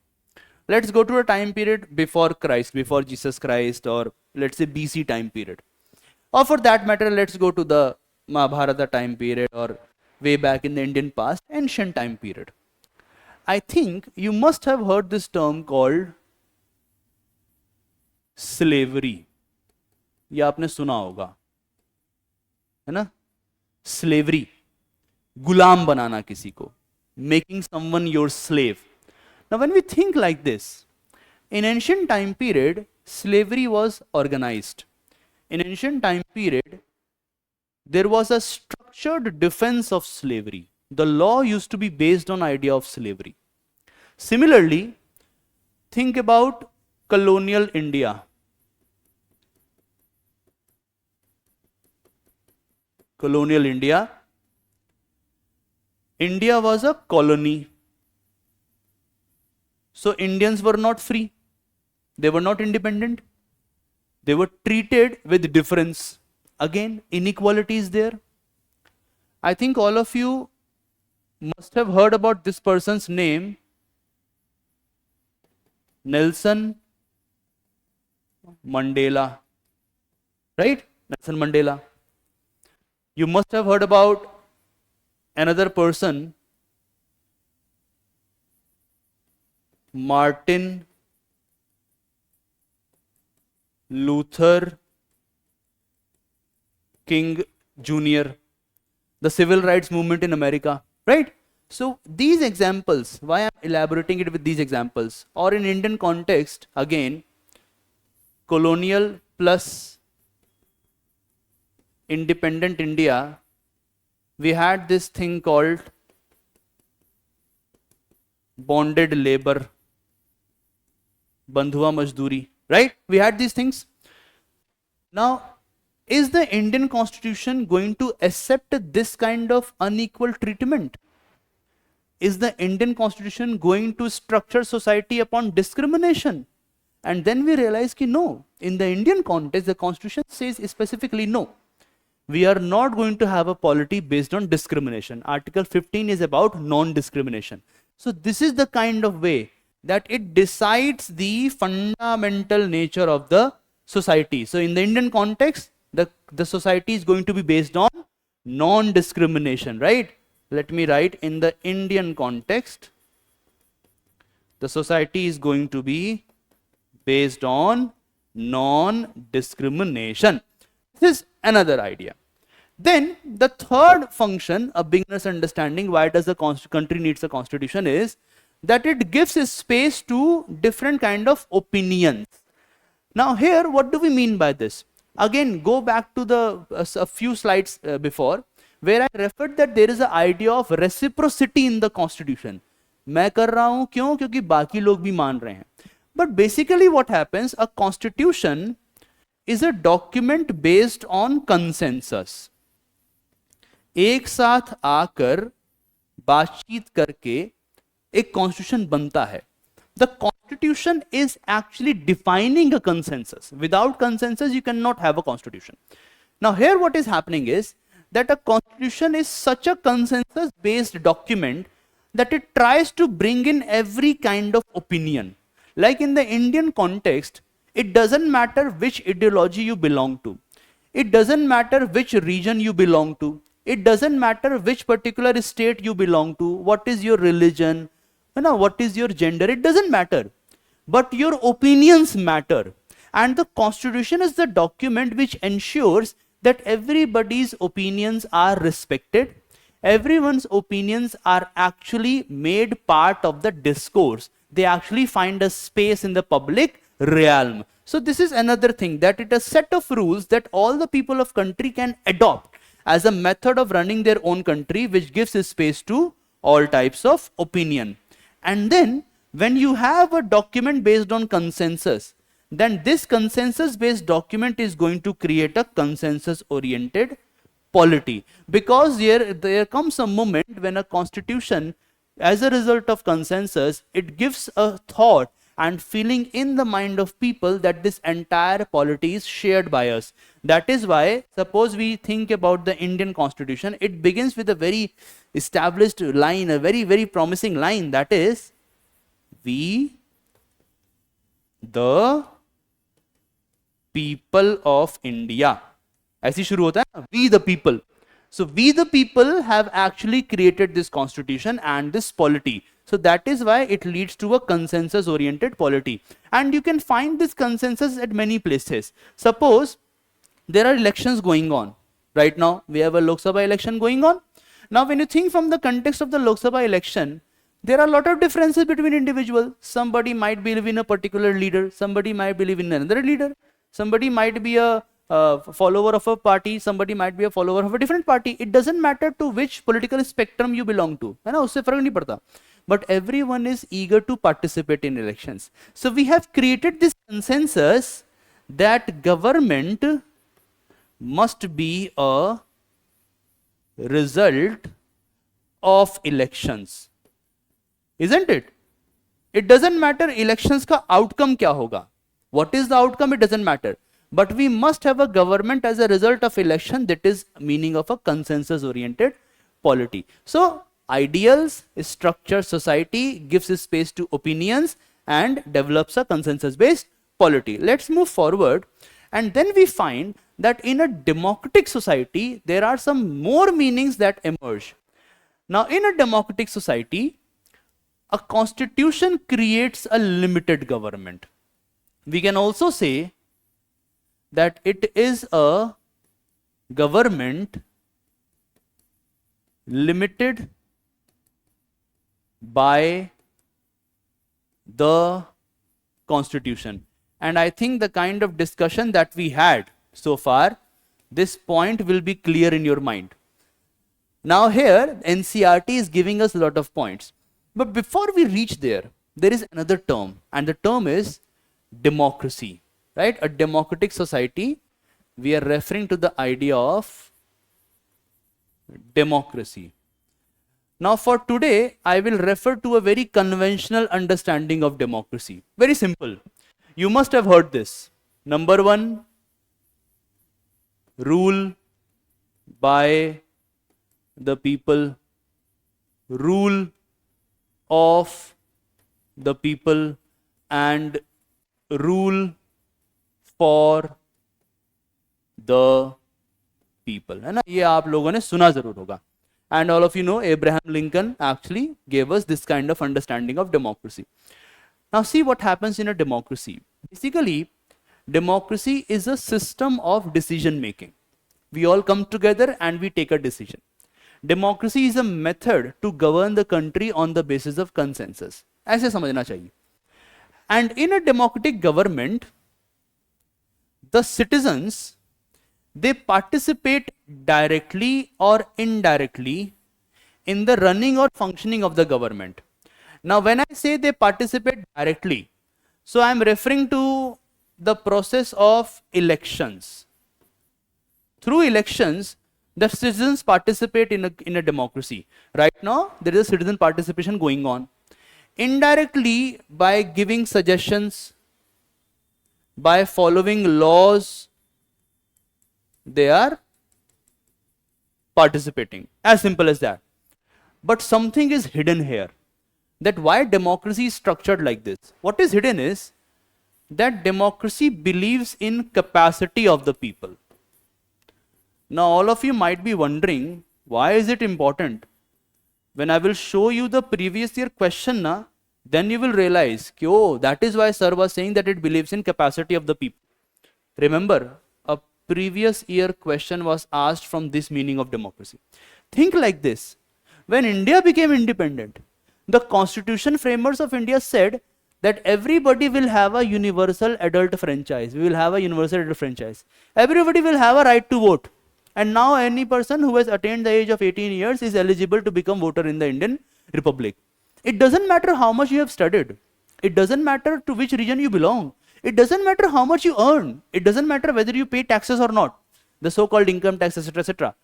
Let's go to a time period before Christ, before Jesus Christ, or let's say BC time period. Or for that matter, let's go to the Mahabharata time period, or way back in the Indian past, ancient time period. I think you must have heard this term called slavery. ये आपने सुना होगा, है ना? Slavery, गुलाम बनाना किसी को, making someone your slave. Now when we think like this, in ancient time period, slavery was organized. In ancient time period, there was a structured defense of slavery. The law used to be based on idea of slavery. Similarly, think about colonial India. Colonial India. India was a colony. So Indians were not free. They were not independent. They were treated with difference. Again, inequality is there. I think all of you must have heard about this person's name, Nelson Mandela, right? Nelson Mandela. You must have heard about another person, Martin Luther King Jr., the civil rights movement in America, right? So these examples, why I'm elaborating it with these examples, or in Indian context, again, colonial plus independent India, we had this thing called bonded labor, bandhuwa mazduri, right? We had these things. Now, is the Indian constitution going to accept this kind of unequal treatment? Is the Indian constitution going to structure society upon discrimination? And then we realize that no, in the Indian context, the constitution says specifically no. We are not going to have a polity based on discrimination. Article 15 is about non-discrimination. So this is the kind of way that it decides the fundamental nature of the society. So in the Indian context, the society is going to be based on non-discrimination, right? Let me write, in the Indian context, the society is going to be based on non-discrimination. This is another idea. Then the third function, a beginner's understanding why does the country needs a constitution, is that it gives a space to different kind of opinions. Now here, what do we mean by this? Again, go back to the a few slides before, where I referred that there is an idea of reciprocity in the constitution. मैं कर रहा हूं क्यों? क्योंकि बाकी लोग भी मान रहे हैं. But basically what happens, a constitution is a document based on consensus. एक साथ आकर बातचीत करके एक कॉन्स्टिट्यूशन बनता है. The constitution is actually defining a consensus. Without consensus, you cannot have a constitution. Now here what is happening is that a constitution is such a consensus based document that it tries to bring in every kind of opinion. Like in the Indian context, it doesn't matter which ideology you belong to. It doesn't matter which region you belong to. It doesn't matter which particular state you belong to, what is your religion, what is your gender, it doesn't matter. But your opinions matter. And the constitution is the document which ensures that everybody's opinions are respected. Everyone's opinions are actually made part of the discourse. They actually find a space in the public realm. So this is another thing, that it is a set of rules that all the people of country can adopt as a method of running their own country, which gives a space to all types of opinion. And then when you have a document based on consensus, then this consensus based document is going to create a consensus oriented polity. Because there comes a moment when a constitution, as a result of consensus, it gives a thought and feeling in the mind of people that this entire polity is shared by us. That is why, suppose we think about the Indian constitution, it begins with a very established line, a very, very promising line, that is, we, the people of India. ऐसे ही शुरू होता है ना, we the people. So we the people have actually created this constitution and this polity. So that is why it leads to a consensus oriented polity. And you can find this consensus at many places. Suppose there are elections going on. Right now we have a Lok Sabha election going on. Now when you think from the context of the Lok Sabha election, there are a lot of differences between individuals. Somebody might believe in a particular leader, somebody might believe in another leader, somebody might be a follower of a party, somebody might be a follower of a different party. It doesn't matter to which political spectrum you belong to, है ना, उससे फर्क नहीं पड़ता. But everyone is eager to participate in elections. So we have created this consensus that government must be a result of elections, isn't it? It doesn't matter elections का outcome क्या होगा. What is the outcome? It doesn't matter. but we must have a government as a result of election. That is meaning of a consensus oriented polity. So ideals structure society, gives space to opinions, and develops a consensus based polity. Let's move forward, and then we find that in a democratic society there are some more meanings that emerge. Now in a democratic society, a constitution creates a limited government. We can also say that it is a government limited by the constitution. And I think the kind of discussion that we had so far, this point will be clear in your mind. Now here NCERT is giving us a lot of points, but before we reach there, there is another term, and the term is democracy, right? A democratic society, we are referring to the idea of democracy. Now for today, I will refer to a very conventional understanding of democracy. Very simple. You must have heard this. Number one, rule by the people, rule of the people, and rule for the people. है ना? ये आप लोगों ने सुना जरूर होगा. And all of you know Abraham Lincoln actually gave us this kind of understanding of democracy. Now see what happens in a democracy. Basically, democracy is a system of decision making. We all come together and we take a decision. Democracy is a method to govern the country on the basis of consensus. ऐसे समझना चाहिए. And in a democratic government, the citizens, they participate directly or indirectly in the running or functioning of the government. Now when I say they participate directly, so I am referring to the process of elections. Through elections, the citizens participate in a democracy. Right now there is a citizen participation going on. Indirectly, by giving suggestions, by following laws, they are participating. As simple as that. But something is hidden here. That why democracy is structured like this. What is hidden is that democracy believes in capacity of the people. Now all of you might be wondering, why is it important? When I will show you the previous year question, then you will realize, oh, that is why sir was saying that it believes in capacity of the people. Remember, a previous year question was asked from this meaning of democracy. Think like this. When India became independent, the constitution framers of India said that everybody will have a universal adult franchise. We will have a universal adult franchise. Everybody will have a right to vote. And now any person who has attained the age of 18 years is eligible to become voter in the Indian Republic. It doesn't matter how much you have studied. It doesn't matter to which region you belong. It doesn't matter how much you earn. It doesn't matter whether you pay taxes or not. The so-called income tax, etc., etc.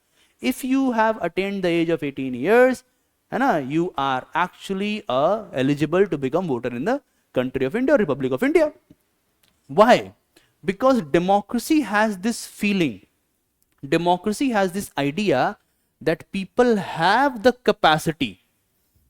If you have attained the age of 18 years, you are actually eligible to become voter in the country of India, Republic of India. Why? Because democracy has this feeling. Democracy has this idea that people have the capacity.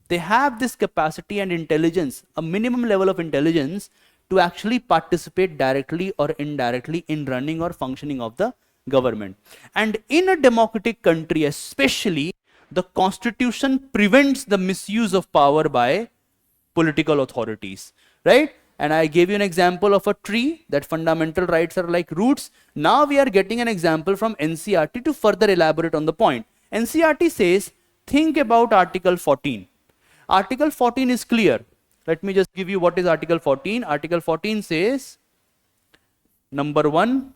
They have this capacity and intelligence, a minimum level of intelligence, to actually participate directly or indirectly in running or functioning of the government. And in a democratic country especially, the constitution prevents the misuse of power by political authorities, right? And I gave you an example of a tree, that fundamental rights are like roots. Now we are getting an example from NCERT to further elaborate on the point. NCERT says, think about Article 14. Article 14 is clear. Let me just give you what is Article 14. Article 14 says, number 1,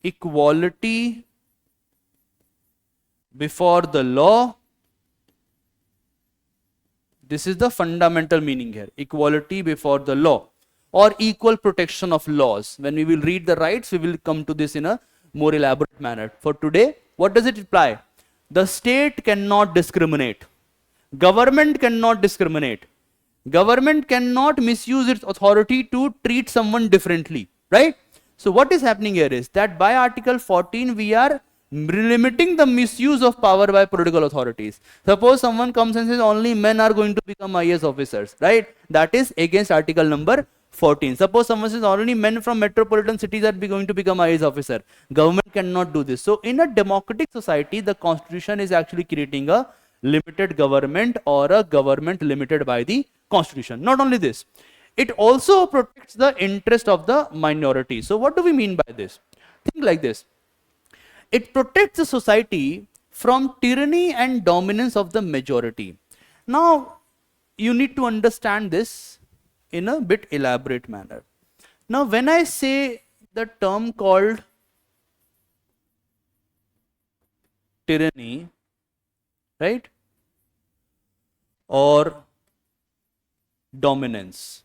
equality before the law. This is the fundamental meaning here. Equality before the law, or equal protection of laws. When we will read the rights, we will come to this in a more elaborate manner. For today, what does it imply? The state cannot discriminate. Government cannot discriminate. Government cannot misuse its authority to treat someone differently, right? So what is happening here is that by Article 14 we are limiting the misuse of power by political authorities. Suppose someone comes and says only men are going to become IAS officers, right? That is against Article number 14. Suppose someone says only men from metropolitan cities are going to become IAS officer. Government cannot do this. So in a democratic society, the constitution is actually creating a limited government or a government limited by the constitution. Not only this, it also protects the interest of the minority. So what do we mean by this? Think like this. It protects the society from tyranny and dominance of the majority. Now, you need to understand this in a bit elaborate manner. Now, when I say the term called tyranny, right, or dominance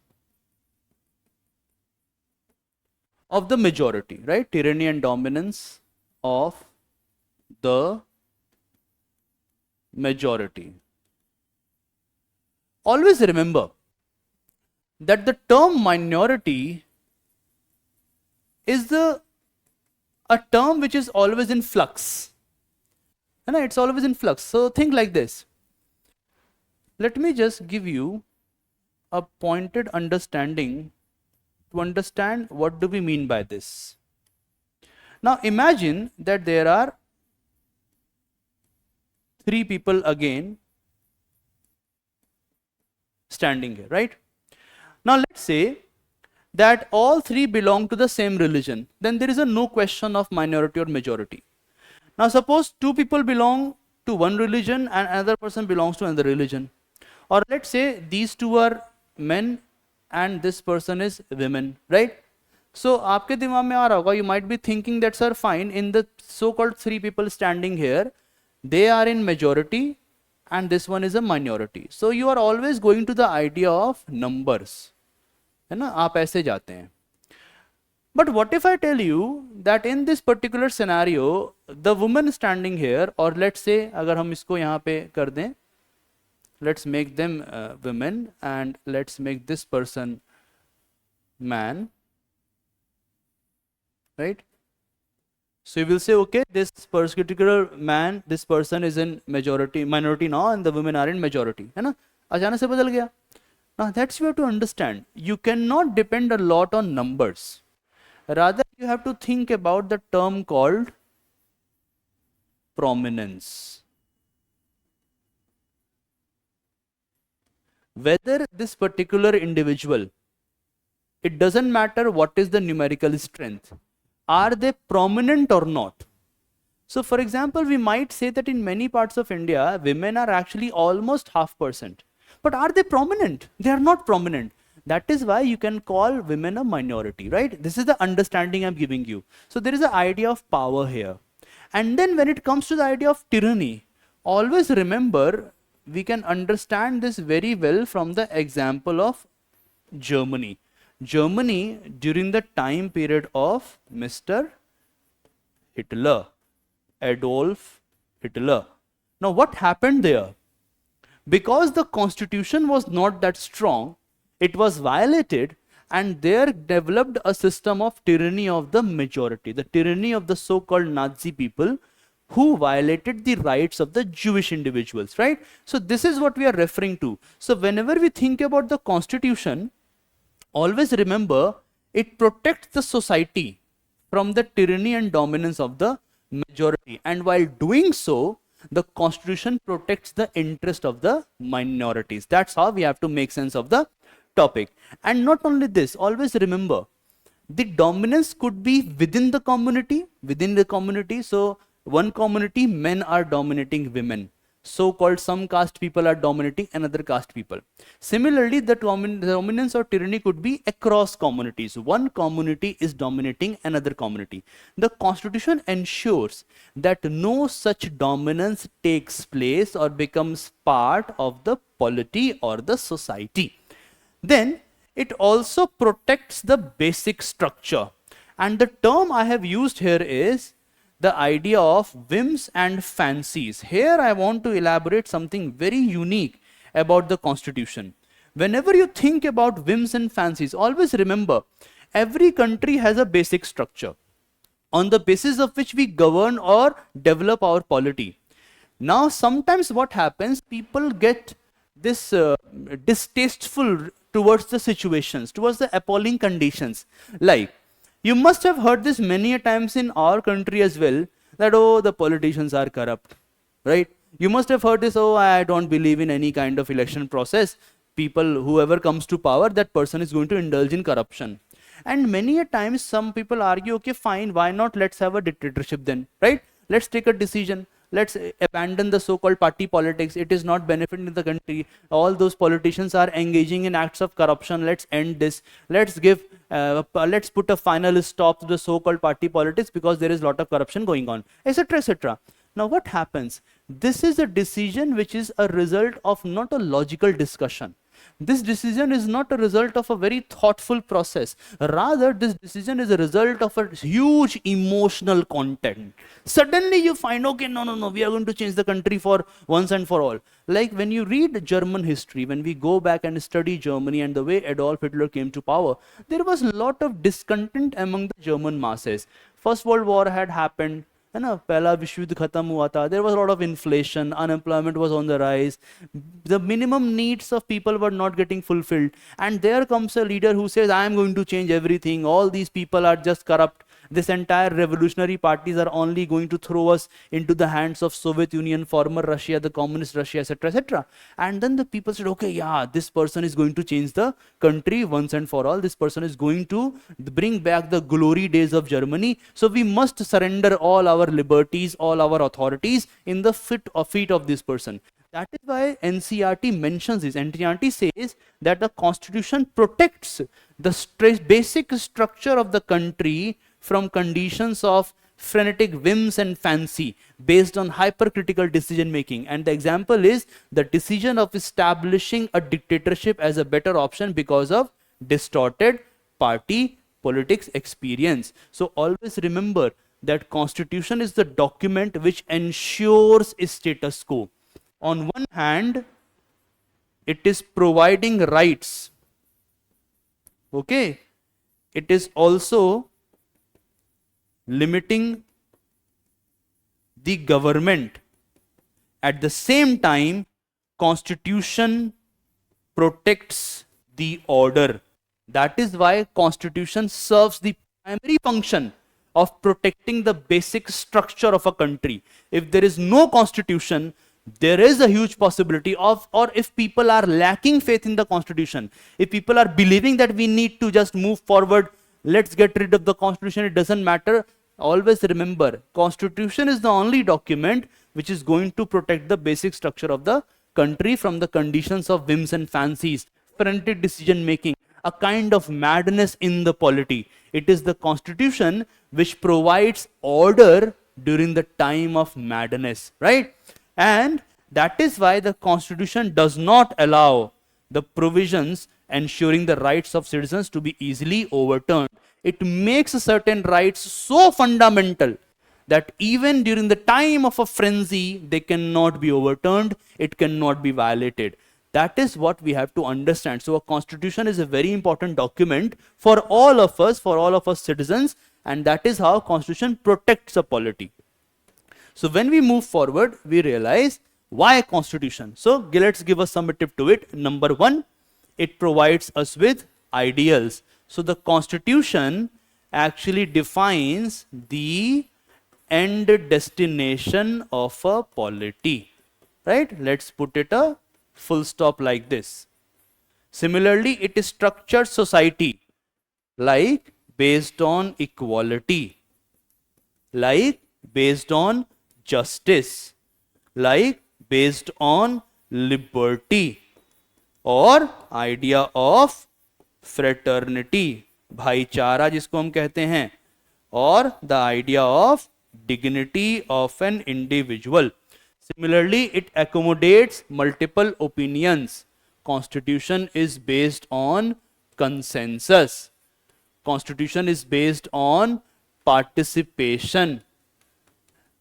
of the majority, right, tyranny and dominance of the majority. Always remember that the term minority is a term which is always in flux. And it's always in flux. So think like this. Let me just give you a pointed understanding to understand what do we mean by this. Now imagine that there are 3 people again standing here, right? Now let's say that all 3 belong to the same religion. Then there is a no question of minority or majority. Now suppose 2 people belong to one religion and another person belongs to another religion. Or let's say these 2 are men and this person is women, right? So आपके दिमाग में आ रहा होगा, you might be thinking that sir fine, in the so-called 3 people standing here, they are in majority and this one is a minority. So you are always going to the idea of numbers, है ना, आप ऐसे जाते हैं. But what if I tell you that in this particular scenario, the woman standing here, or let's say अगर हम इसको यहाँ पे कर दें, let's make them women and let's make this person man, right? So you will say, okay, this particular man, this person is in minority now, and the women are in majority, है ना? अचानक से बदल गया. Now that's you have to understand. You cannot depend a lot on numbers. Rather, you have to think about the term called prominence. Whether this particular individual, it doesn't matter what is the numerical strength, are they prominent or not? So for example, we might say that in many parts of India, women are actually almost 0.5%. But are they prominent? They are not prominent. That is why you can call women a minority, right? This is the understanding I'm giving you. So there is an idea of power here. And then when it comes to the idea of tyranny, always remember, we can understand this very well from the example of Germany. Germany during the time period of Mr. Hitler, Adolf Hitler. Now what happened there? Because the constitution was not that strong, it was violated, and there developed a system of tyranny of the majority, the tyranny of the so-called Nazi people who violated the rights of the Jewish individuals, right? So this is what we are referring to. So whenever we think about the constitution, always remember, it protects the society from the tyranny and dominance of the majority. And while doing so, the constitution protects the interest of the minorities. That's how we have to make sense of the topic. And not only this, always remember, the dominance could be within the community. So one community, men are dominating women. So-called some caste people are dominating another caste people. Similarly, the dominance or tyranny could be across communities. One community is dominating another community. The constitution ensures that no such dominance takes place or becomes part of the polity or the society. Then it also protects the basic structure. And the term I have used here is the idea of whims and fancies. Here I want to elaborate something very unique about the constitution. Whenever you think about whims and fancies, always remember, every country has a basic structure on the basis of which we govern or develop our polity. Now, sometimes what happens, people get this distasteful towards the situations, towards the appalling conditions. Like, you must have heard this many a times in our country as well, that, oh, the politicians are corrupt, right? You must have heard this, oh, I don't believe in any kind of election process. People, whoever comes to power, that person is going to indulge in corruption. And many a times some people argue, okay, fine, why not, let's have a dictatorship then, right? Let's take a decision. Let's abandon the so-called party politics. It is not benefiting the country. All those politicians are engaging in acts of corruption. Let's end this. Let's put a final stop to the so-called party politics because there is a lot of corruption going on, etc., etc. Now what happens? This is a decision which is a result of not a logical discussion. This decision is not a result of a very thoughtful process. Rather, this decision is a result of a huge emotional content. Suddenly you find, okay, no, we are going to change the country for once and for all. Like when you read German history, when we go back and study Germany and the way Adolf Hitler came to power, there was a lot of discontent among the German masses. First World War had happened. पहला विश्व युद्ध खत्म हुआ था. There was a lot of inflation, unemployment was on the rise, the minimum needs of people were not getting fulfilled, and there comes a leader who says, I am going to change everything, all these people are just corrupt, this entire revolutionary parties are only going to throw us into the hands of Soviet Union, former Russia, the communist Russia, etc., etc. And then the people said, okay, yeah, this person is going to change the country once and for all. This person is going to bring back the glory days of Germany. So we must surrender all our liberties, all our authorities in the feet of this person. That is why NCERT mentions this. NCERT says that the constitution protects the basic structure of the country from conditions of frenetic whims and fancy based on hypercritical decision making. And the example is the decision of establishing a dictatorship as a better option because of distorted party politics experience. So always remember that constitution is the document which ensures a status quo. On one hand, it is providing rights. Okay. It is also limiting the government. At the same time, constitution protects the order. That is why constitution serves the primary function of protecting the basic structure of a country. If there is no constitution, there is a huge possibility of, or if people are lacking faith in the constitution, if people are believing that we need to just move forward, let's get rid of the constitution, it doesn't matter. Always remember, constitution is the only document which is going to protect the basic structure of the country from the conditions of whims and fancies, frenetic decision making, a kind of madness in the polity. It is the constitution which provides order during the time of madness, right? And that is why the constitution does not allow the provisions ensuring the rights of citizens to be easily overturned. It makes certain rights so fundamental that even during the time of a frenzy, they cannot be overturned, it cannot be violated. That is what we have to understand. So a constitution is a very important document for all of us citizens, and that is how constitution protects a polity. So when we move forward, we realize why constitution. So let's give a summative to it. Number one, it provides us with ideals. So the constitution actually defines the end destination of a polity, right? Let's put it a full stop like this. Similarly, it structures society like based on equality, like based on justice, like based on liberty, और idea of fraternity, भाईचारा जिसको हम कहते हैं, और the idea of dignity of an individual. Similarly, it accommodates multiple opinions. Constitution is based on consensus. Constitution is based on participation.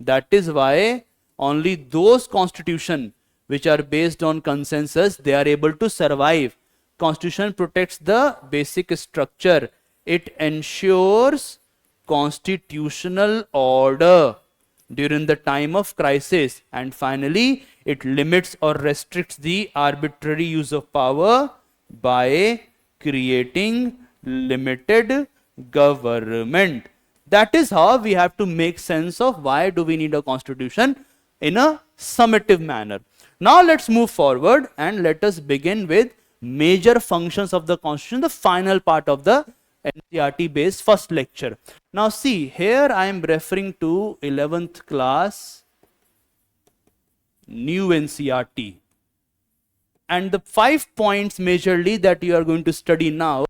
That is why only those constitutions which are based on consensus, they are able to survive. Constitution protects the basic structure. It ensures constitutional order during the time of crisis. And finally, it limits or restricts the arbitrary use of power by creating limited government. That is how we have to make sense of why do we need a constitution in a summative manner. Now let's move forward and let us begin with major functions of the constitution, the final part of the NCERT based first lecture. Now see, here I am referring to 11th class new NCERT, and the 5 points majorly that you are going to study now,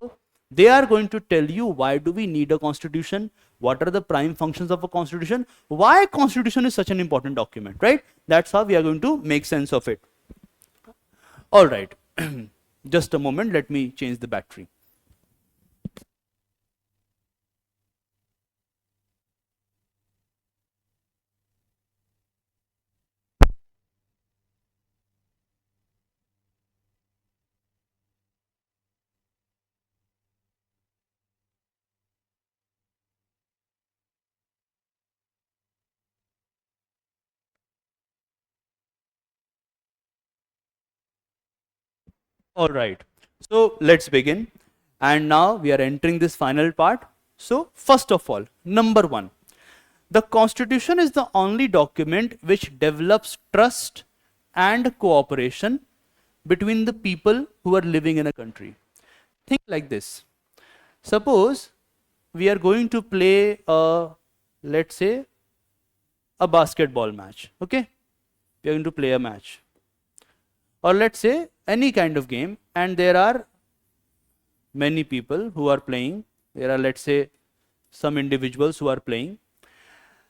they are going to tell you why do we need a constitution, what are the prime functions of a constitution, why constitution is such an important document, right? That's how we are going to make sense of it. All right. Just a moment, let me change the battery. All right, so let's begin. And now we are entering this final part. So first of all, number one, the constitution is the only document which develops trust and cooperation between the people who are living in a country. Think like this. Suppose we are going to play a, let's say, a basketball match. Okay, we are going to play a match, or let's say any kind of game, and there are many people who are playing. There are, let's say, some individuals who are playing.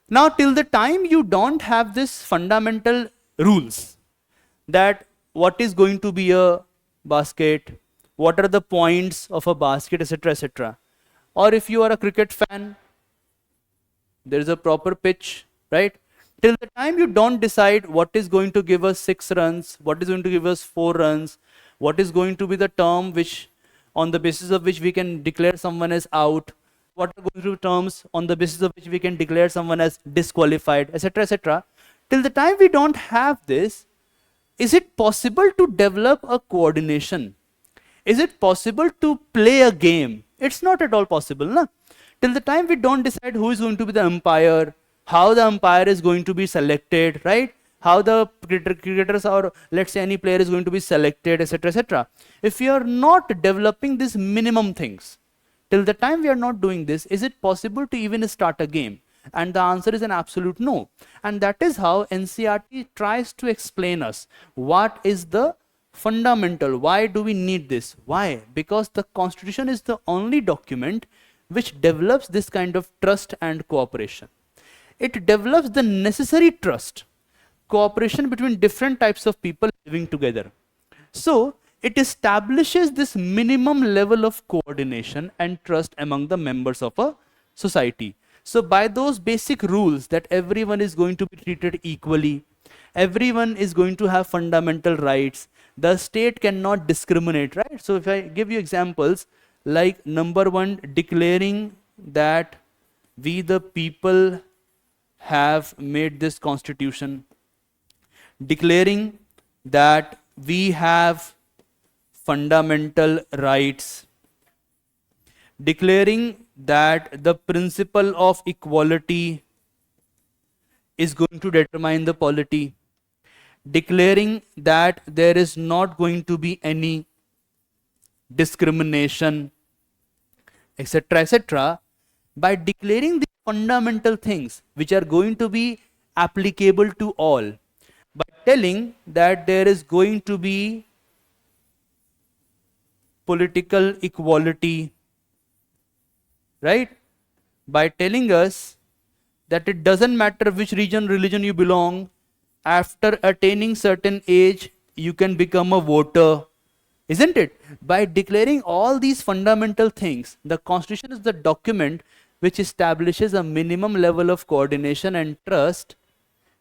Now till the time you don't have this fundamental rules that what is going to be a basket, what are the points of a basket, etc., etc., or if you are a cricket fan, there is a proper pitch, right? Till the time you don't decide what is going to give us 6 runs, what is going to give us 4 runs, what is going to be the term which, on the basis of which we can declare someone as out, what are going to be terms on the basis of which we can declare someone as disqualified, etc., etc. Till the time we don't have this, is it possible to develop a coordination? Is it possible to play a game? It's not at all possible, na? Till the time we don't decide who is going to be the umpire, how the umpire is going to be selected, right? How the cricketers, or let's say any player, is going to be selected, etc., etc. If we are not developing these minimum things, till the time we are not doing this, is it possible to even start a game? And the answer is an absolute no. And that is how NCERT tries to explain us what is the fundamental, why do we need this? Why? Because the constitution is the only document which develops this kind of trust and cooperation. It develops the necessary trust, cooperation between different types of people living together. So it establishes this minimum level of coordination and trust among the members of a society. So by those basic rules that everyone is going to be treated equally, everyone is going to have fundamental rights, the state cannot discriminate, right? So if I give you examples, like number one, declaring that we the people have made this constitution, declaring that we have fundamental rights, declaring that the principle of equality is going to determine the polity, declaring that there is not going to be any discrimination, etc., etc. By declaring the fundamental things which are going to be applicable to all, by telling that there is going to be political equality, right? By telling us that it doesn't matter which religion you belong, after attaining certain age, you can become a voter, isn't it? By declaring all these fundamental things, the constitution is the document which establishes a minimum level of coordination and trust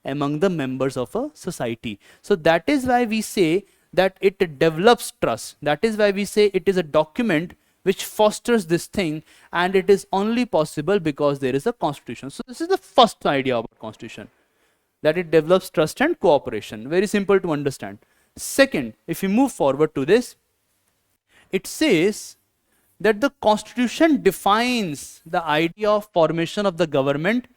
among the members of a society. So that is why we say that it develops trust. That is why we say it is a document which fosters this thing, and it is only possible because there is a constitution. So this is the first idea about constitution, that it develops trust and cooperation. Very simple to understand. Second, if we move forward to this, it says that the constitution defines the idea of formation of the government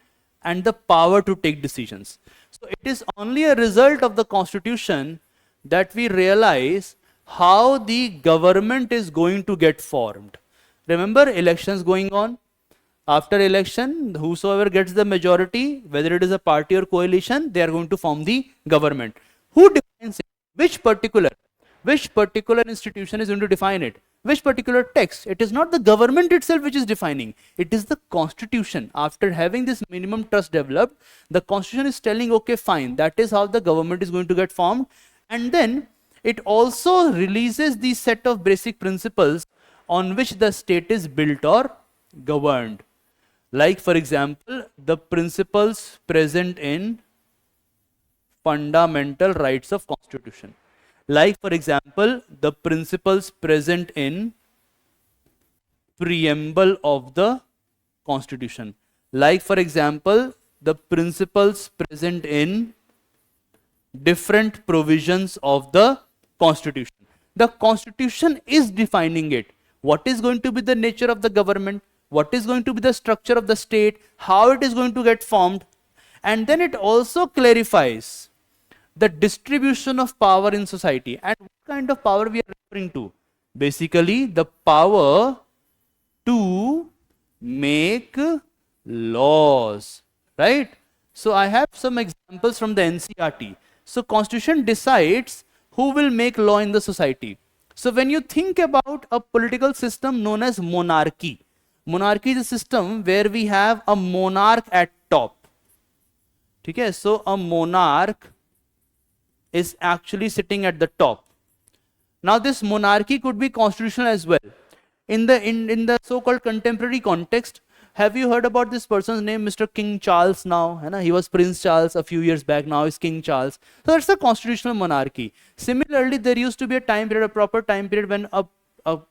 and the power to take decisions. So it is only a result of the constitution that we realize how the government is going to get formed. Remember, elections going on. After election, whosoever gets the majority, whether it is a party or coalition, they are going to form the government. Who defines it? Which particular institution is going to define it? Which particular text? It is not the government itself which is defining. It is the constitution. After having this minimum trust developed, the constitution is telling, okay, fine, that is how the government is going to get formed. And then it also releases the set of basic principles on which the state is built or governed. Like, for example, the principles present in fundamental rights of constitution. Like, for example, the principles present in preamble of the constitution. Like, for example, the principles present in different provisions of the constitution. The constitution is defining it. What is going to be the nature of the government? What is going to be the structure of the state? How it is going to get formed? And then it also clarifies the distribution of power in society. And what kind of power we are referring to? Basically, the power to make laws, right? So I have some examples from the Ncert. So constitution decides who will make law in the society. So when you think about a political system known as monarchy, monarchy is a system where we have a monarch at top. Okay, so a monarch is actually sitting at the top. Now this monarchy could be constitutional as well. In the so-called contemporary context, have you heard about this person's name, Mr. King Charles now? He was Prince Charles a few years back, now is King Charles. So that's a constitutional monarchy. Similarly, there used to be a time period, a proper time period when a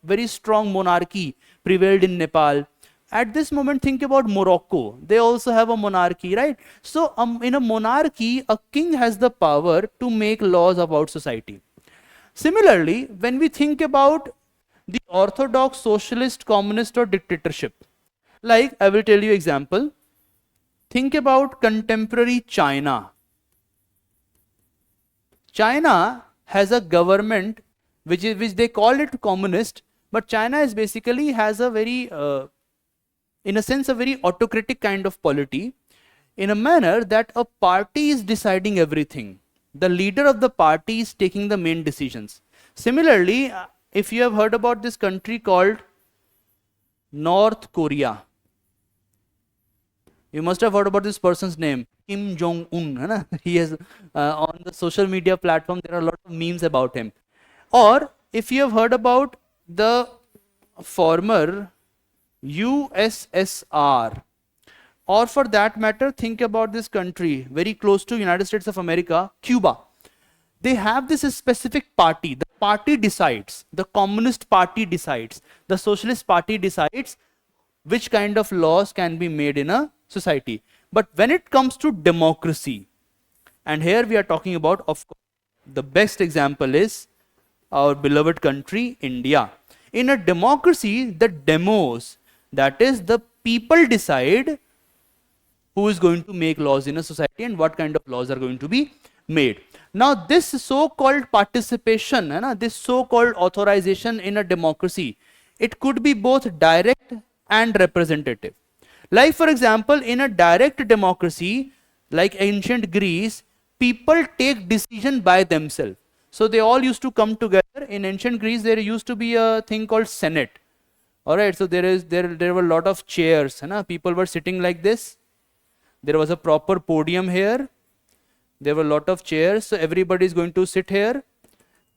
very strong monarchy prevailed in Nepal. At this moment, think about Morocco. They also have a monarchy, right? So in a monarchy, a king has the power to make laws about society. Similarly, when we think about the orthodox, socialist, communist or dictatorship, like I will tell you example. Think about contemporary China. China has a government which they call it communist, but China is basically has a very in a sense a very autocratic kind of polity, in a manner that a party is deciding everything. The leader of the party is taking the main decisions. Similarly, if you have heard about this country called North Korea, you must have heard about this person's name, Kim Jong-un. He has on the social media platform, there are a lot of memes about him. Or if you have heard about the former USSR, or for that matter, think about this country very close to United States of America, Cuba. They have this specific party. The party decides. The Communist Party decides. The Socialist Party decides which kind of laws can be made in a society. But when it comes to democracy, and here we are talking about, of course, the best example is our beloved country, India. In a democracy, the demos, that is the people decide who is going to make laws in a society and what kind of laws are going to be made. Now this so-called participation, this so-called authorization in a democracy, it could be both direct and representative. Like for example, in a direct democracy, like ancient Greece, people take decision by themselves. So they all used to come together. In ancient Greece, there used to be a thing called Senate. Alright, so there were a lot of chairs. People were sitting like this. There was a proper podium here. There were a lot of chairs. So everybody is going to sit here.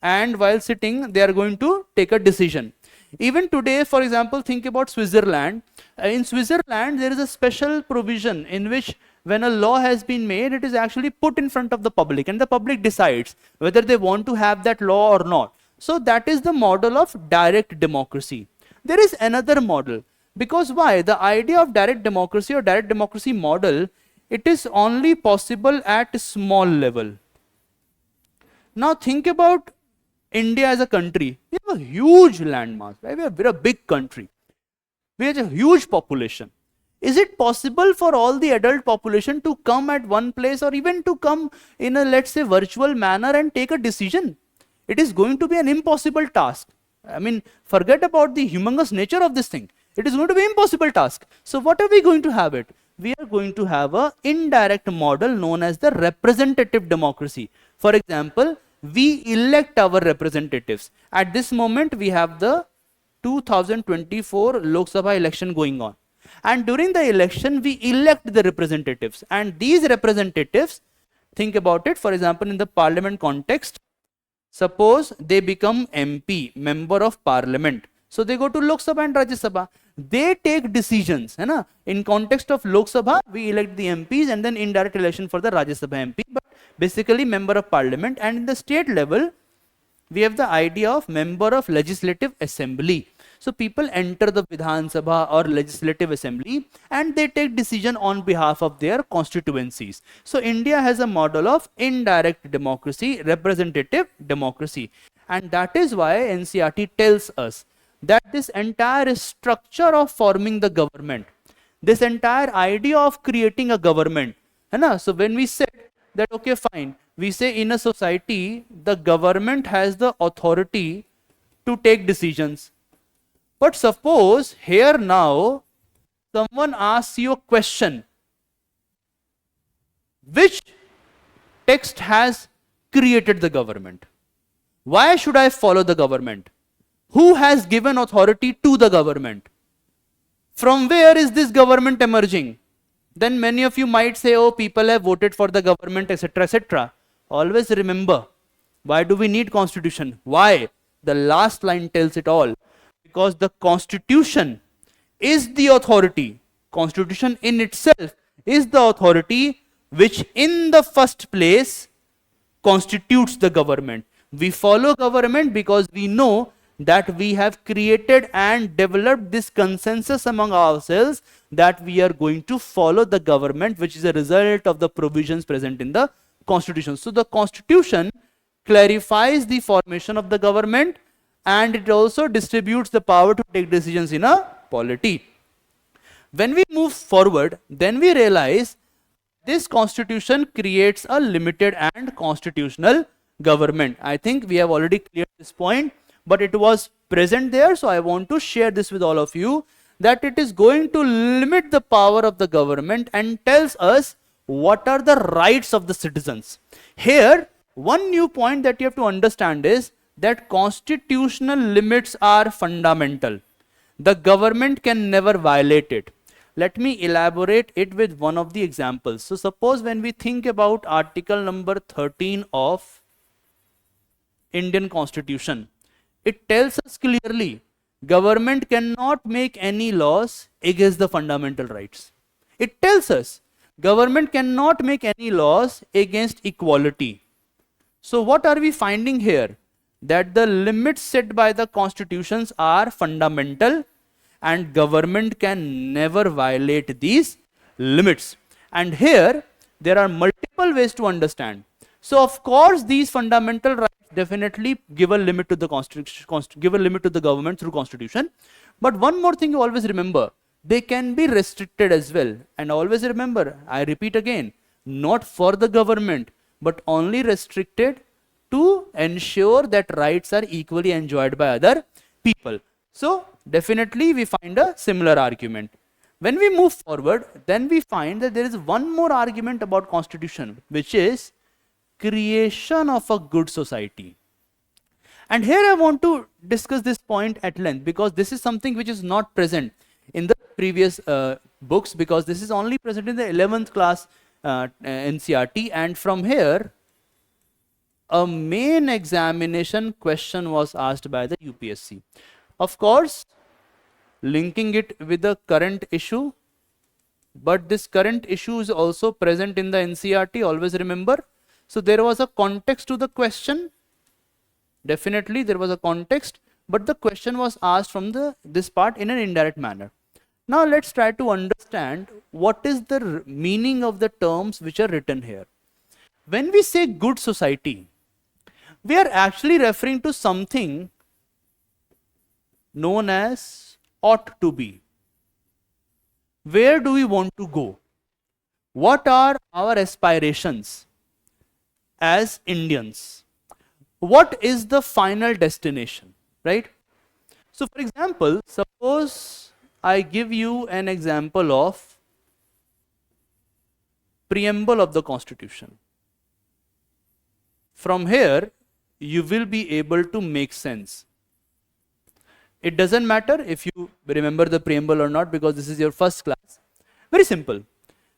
And while sitting, they are going to take a decision. Even today, for example, think about Switzerland. In Switzerland, there is a special provision in which when a law has been made, it is actually put in front of the public and the public decides whether they want to have that law or not. So that is the model of direct democracy. there is another model. Because why? The idea of direct democracy or direct democracy model, it is only possible at a small level. Now think about India as a country. We have a huge landmass, right? We're a big country. We have a huge population. Is it possible for all the adult population to come at one place, or even to come in a, let's say, virtual manner and take a decision? It is going to be an impossible task. I mean, forget about the humongous nature of this thing. It is going to be an impossible task. So what are we going to have it? We are going to have an indirect model known as the representative democracy. For example, we elect our representatives. At this moment, we have the 2024 Lok Sabha election going on. And during the election, we elect the representatives. And these representatives, think about it, for example, in the parliament context, suppose they become MP, member of parliament. So they go to Lok Sabha and Rajya Sabha. They take decisions. Hai, in context of Lok Sabha, we elect the MPs, and then indirect election for the Rajya Sabha MP. But basically member of parliament. And in the state level, we have the idea of member of legislative assembly. So people enter the Vidhan Sabha or legislative assembly and they take decision on behalf of their constituencies. So India has a model of indirect democracy, representative democracy. And that is why NCERT tells us that this entire structure of forming the government, this entire idea of creating a government, so when we say that, okay, fine, we say in a society, the government has the authority to take decisions. But suppose here now, someone asks you a question. Which text has created the government? Why should I follow the government? Who has given authority to the government? From where is this government emerging? Then many of you might say, oh, people have voted for the government, etc., etc. Always remember, why do we need constitution? Why? The last line tells it all. Because the constitution is the authority. Constitution in itself is the authority which in the first place constitutes the government. We follow government because we know that we have created and developed this consensus among ourselves that we are going to follow the government, which is a result of the provisions present in the constitution. So the constitution clarifies the formation of the government, and it also distributes the power to take decisions in a polity. When we move forward, then we realize this constitution creates a limited and constitutional government. I think we have already cleared this point, but it was present there, so I want to share this with all of you, that it is going to limit the power of the government and tells us what are the rights of the citizens. Here, one new point that you have to understand is that constitutional limits are fundamental. The government can never violate it. Let me elaborate it with one of the examples. So suppose when we think about article number 13 of Indian Constitution, it tells us clearly, government cannot make any laws against the fundamental rights. It tells us, government cannot make any laws against equality. So what are we finding here? That the limits set by the constitutions are fundamental and government can never violate these limits. And here there are multiple ways to understand. So of course these fundamental rights definitely give a limit to the give a limit to the government through constitution. But one more thing you always remember, they can be restricted as well. And always remember, I repeat again, not for the government, but only restricted to ensure that rights are equally enjoyed by other people. So definitely we find a similar argument. When we move forward, then we find that there is one more argument about constitution, which is creation of a good society. And here I want to discuss this point at length, because this is something which is not present in the previous books, because this is only present in the 11th class NCERT, and from here a main examination question was asked by the UPSC. Of course, linking it with the current issue, but this current issue is also present in the NCERT, always remember. So there was a context to the question. Definitely there was a context, but the question was asked from this part in an indirect manner. Now let's try to understand what is the meaning of the terms which are written here. When we say good society, we are actually referring to something known as ought to be. Where do we want to go? What are our aspirations as Indians? What is the final destination, right? So for example, suppose I give you an example of preamble of the Constitution. From here, you will be able to make sense. It doesn't matter if you remember the preamble or not, because this is your first class. Very simple.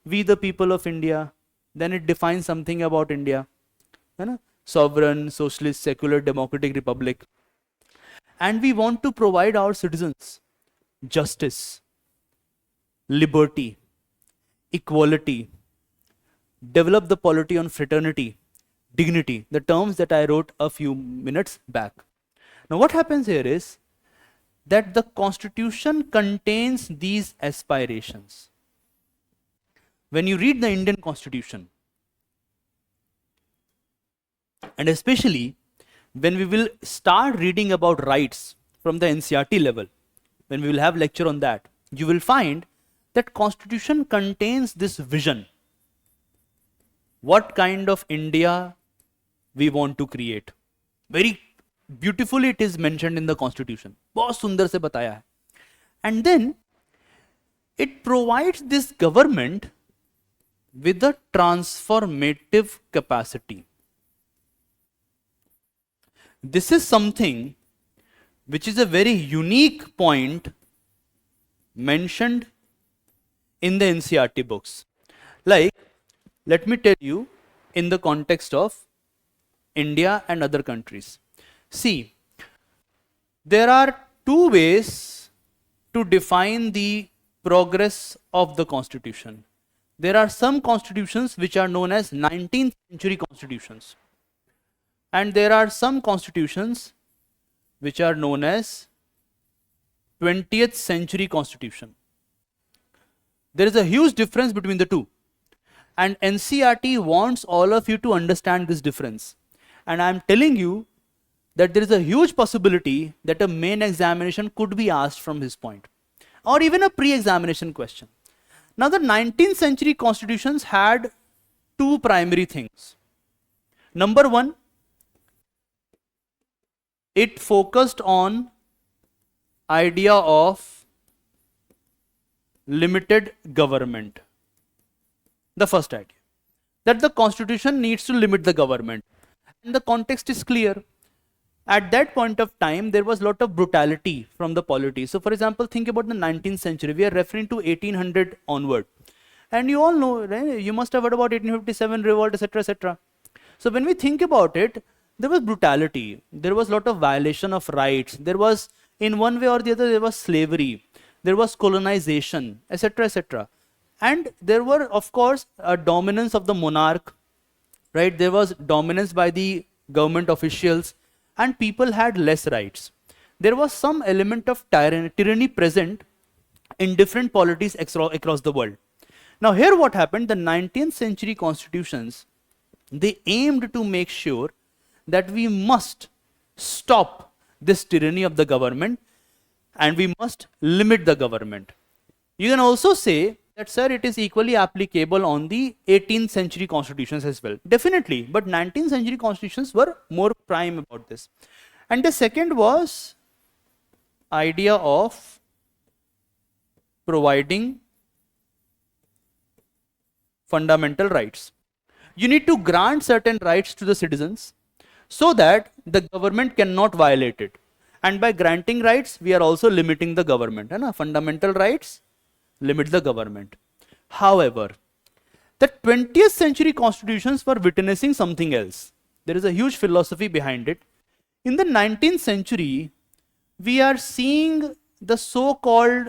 We the people of India, then it defines something about India. Sovereign, socialist, secular, democratic republic. And we want to provide our citizens justice, liberty, equality, develop the polity on fraternity, dignity, the terms that I wrote a few minutes back. Now what happens here is that the Constitution contains these aspirations. When you read the Indian Constitution, and especially when we will start reading about rights from the Ncert level, when we will have lecture on that, you will find that Constitution contains this vision. What kind of India we want to create. Very beautifully it is mentioned in the Constitution. बहुत सुंदर से बताया है. And then it provides this government with a transformative capacity. This is something which is a very unique point mentioned in the Ncert books. Like, let me tell you in the context of India and other countries. See, there are two ways to define the progress of the Constitution. There are some constitutions which are known as 19th century constitutions. And there are some constitutions which are known as 20th century constitution. There is a huge difference between the two. And Ncert wants all of you to understand this difference. And I am telling you that there is a huge possibility that a main examination could be asked from this point, or even a pre-examination question. Now the 19th century constitutions had two primary things. Number one, it focused on idea of limited government. The first idea, that the Constitution needs to limit the government. And the context is clear. At that point of time, there was a lot of brutality from the polity. So for example, think about the 19th century. We are referring to 1800 onward. And you all know, right? You must have heard about 1857 revolt, etc., etc. So when we think about it, there was brutality. There was a lot of violation of rights. There was, in one way or the other, there was slavery. There was colonization, etc., etc. And there were, of course, a dominance of the monarch, right? There was dominance by the government officials, and people had less rights. There was some element of tyranny present in different polities across the world. Now here what happened, the 19th century constitutions, they aimed to make sure that we must stop this tyranny of the government and we must limit the government. You can also say that, sir, it is equally applicable on the 18th century constitutions as well. Definitely, but 19th century constitutions were more prime about this. And the second was idea of providing fundamental rights. You need to grant certain rights to the citizens so that the government cannot violate it. And by granting rights, we are also limiting the government. Fundamental rights limit the government. However, the 20th century constitutions were witnessing something else. There is a huge philosophy behind it. In the 19th century, we are seeing the so-called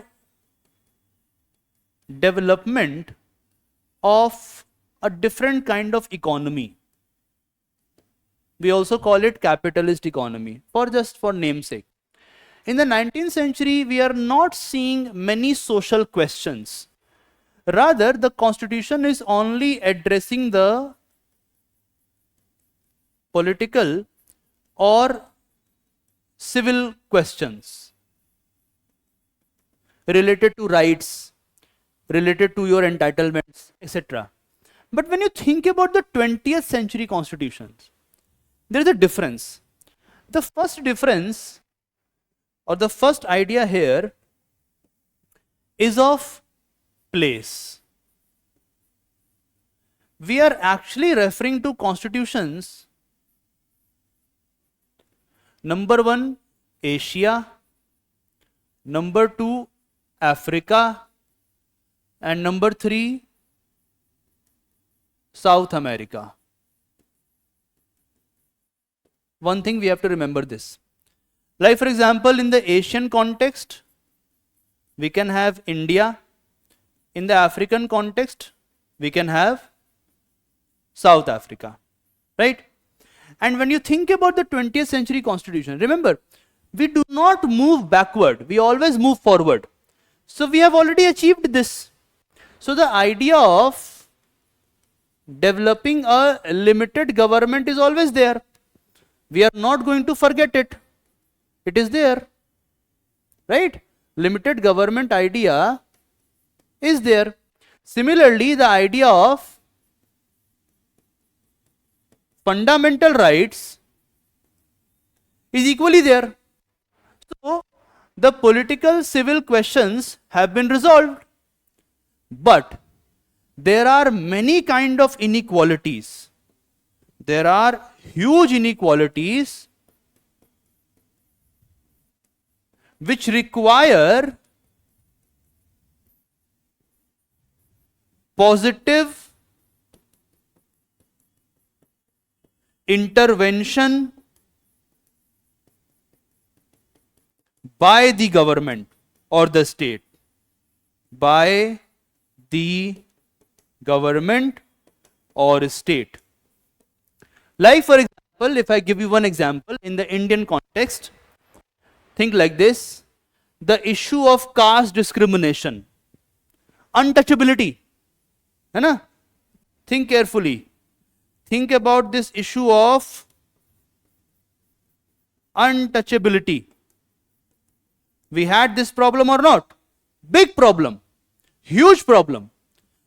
development of a different kind of economy. We also call it capitalist economy, for namesake. In the 19th century, we are not seeing many social questions. Rather, the constitution is only addressing the political or civil questions related to rights, related to your entitlements, etc. But when you think about the 20th century constitutions, there is a difference. The first difference or the first idea here is of place. We are actually referring to constitutions, number 1, Asia, number 2, Africa, and number 3, South America. One thing we have to remember this. Like for example, in the Asian context, we can have India. In the African context, we can have South Africa, right? And when you think about the 20th century constitution, remember, we do not move backward, we always move forward. So we have already achieved this. So the idea of developing a limited government is always there. We are not going to forget it. It is there, right? Limited government idea is there. Similarly, the idea of fundamental rights is equally there. So, the political civil questions have been resolved. But there are many kind of inequalities. There are huge inequalities which require positive intervention by the government or the state. By the government or state. Like for example, if I give you one example in the Indian context, think like this: the issue of caste discrimination, untouchability, है ना? Think carefully. Think about this issue of untouchability. We had this problem or not? Big problem, huge problem.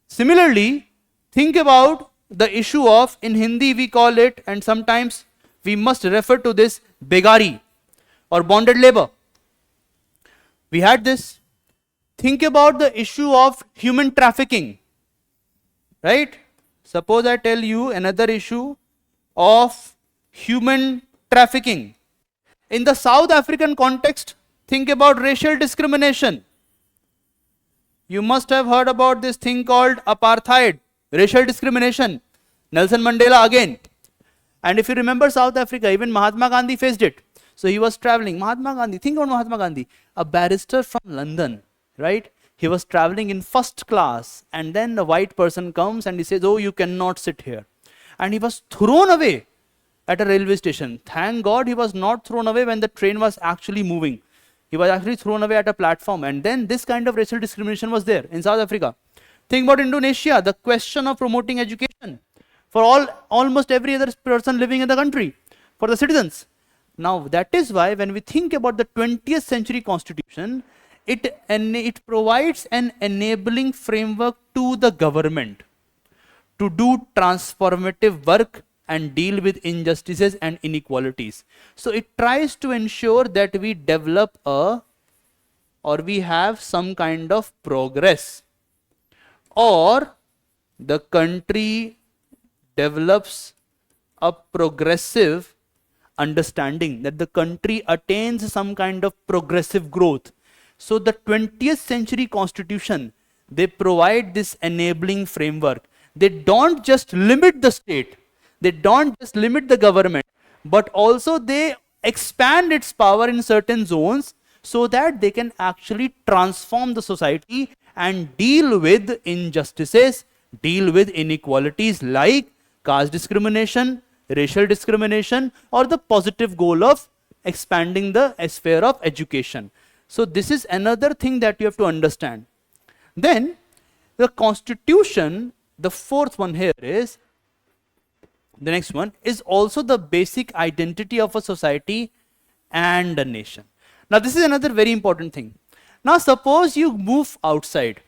Similarly, think about the issue of, in Hindi we call it, and sometimes we must refer to this, begari or bonded labor. We had this. Think about the issue of human trafficking, right? Suppose I tell you another issue of human trafficking. In the South African context, think about racial discrimination. You must have heard about this thing called apartheid, racial discrimination. Nelson Mandela again. And if you remember South Africa, even Mahatma Gandhi faced it. So he was traveling. Mahatma Gandhi, think about Mahatma Gandhi, a barrister from London, right? He was traveling in first class, and then the white person comes and he says, oh, you cannot sit here. And he was thrown away at a railway station. Thank God he was not thrown away when the train was actually moving. He was actually thrown away at a platform, and then this kind of racial discrimination was there in South Africa. Think about Indonesia, the question of promoting education for almost every other person living in the country, for the citizens. Now that is why when we think about the 20th century constitution, it provides an enabling framework to the government to do transformative work and deal with injustices and inequalities. So it tries to ensure that we develop or we have some kind of progress, or the country develops a progressive understanding, that the country attains some kind of progressive growth. So the 20th century constitution, they provide this enabling framework. They don't just limit the state, they don't just limit the government, but also they expand its power in certain zones so that they can actually transform the society and deal with injustices, deal with inequalities like caste discrimination, racial discrimination, or the positive goal of expanding the sphere of education. So this is another thing that you have to understand. Then the constitution, the fourth one here is, the next one is also the basic identity of a society and a nation. Now this is another very important thing. Now suppose you move outside.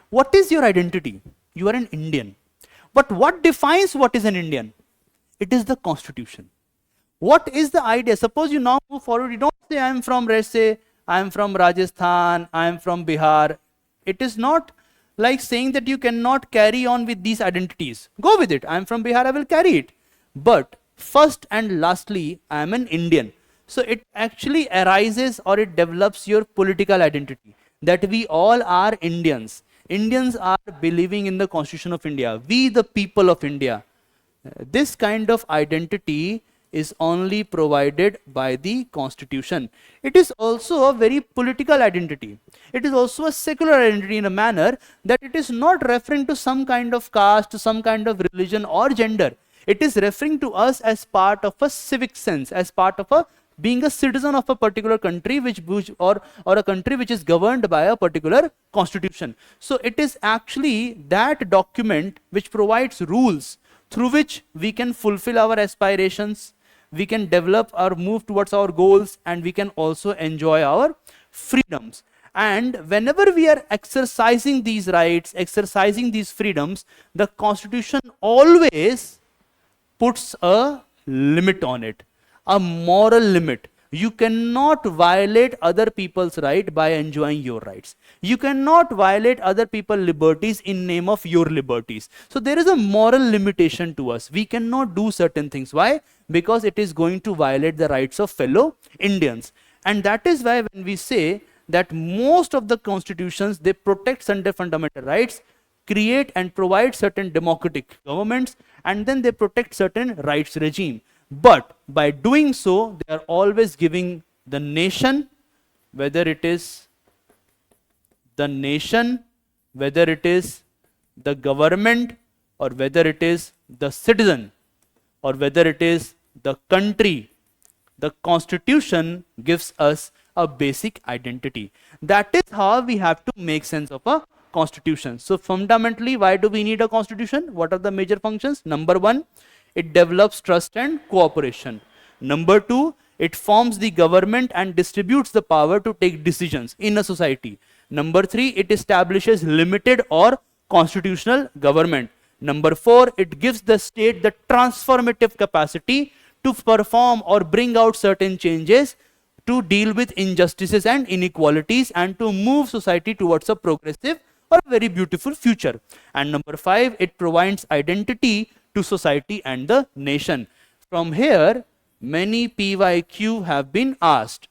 What is your identity? You are an Indian. But what defines what is an Indian? It is the constitution. What is the idea? Suppose you now move forward, you don't say I am from, let's say, I am from Rajasthan, I am from Bihar. It is not like saying that you cannot carry on with these identities. Go with it. I am from Bihar, I will carry it. But first and lastly, I am an Indian. So it actually arises or it develops your political identity, that we all are Indians. Indians are believing in the Constitution of India. We the people of India. This kind of identity is only provided by the Constitution. It is also a very political identity. It is also a secular identity in a manner that it is not referring to some kind of caste, to some kind of religion or gender. It is referring to us as part of a civic sense, as part of a being a citizen of a particular country or a country which is governed by a particular constitution. So it is actually that document which provides rules through which we can fulfill our aspirations, we can develop or move towards our goals, and we can also enjoy our freedoms. And whenever we are exercising these rights, exercising these freedoms, the constitution always puts a limit on it, a moral limit. You cannot violate other people's right by enjoying your rights. You cannot violate other people's liberties in name of your liberties. So there is a moral limitation to us. We cannot do certain things. Why? Because it is going to violate the rights of fellow Indians. And that is why when we say that most of the constitutions, they protect certain fundamental rights, create and provide certain democratic governments, and then they protect certain rights regime. But by doing so, they are always giving the nation, whether it is the nation, whether it is the government, or whether it is the citizen, or whether it is the country, the constitution gives us a basic identity. That is how we have to make sense of a constitution. So fundamentally, why do we need a constitution? What are the major functions? Number one, it develops trust and cooperation. Number two, it forms the government and distributes the power to take decisions in a society. Number three, it establishes limited or constitutional government. Number four, it gives the state the transformative capacity to perform or bring out certain changes, to deal with injustices and inequalities, and to move society towards a progressive or a very beautiful future. And number five, it provides identity to society and the nation. From here, many PYQ have been asked.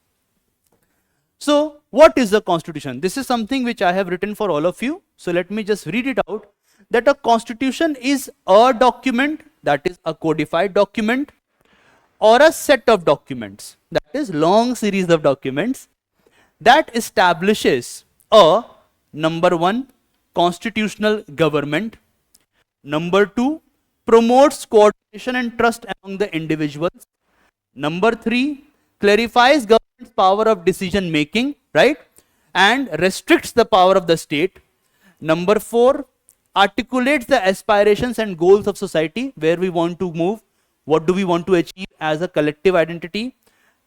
So, what is the constitution? This is something which I have written for all of you. So, let me just read it out. That a constitution is a document, that is a codified document, or a set of documents, that is long series of documents, that establishes a, number one, constitutional government. Number two, promotes coordination and trust among the individuals. Number three, clarifies government's power of decision making, right? And restricts the power of the state. Number four, articulates the aspirations and goals of society, where we want to move, what do we want to achieve as a collective identity.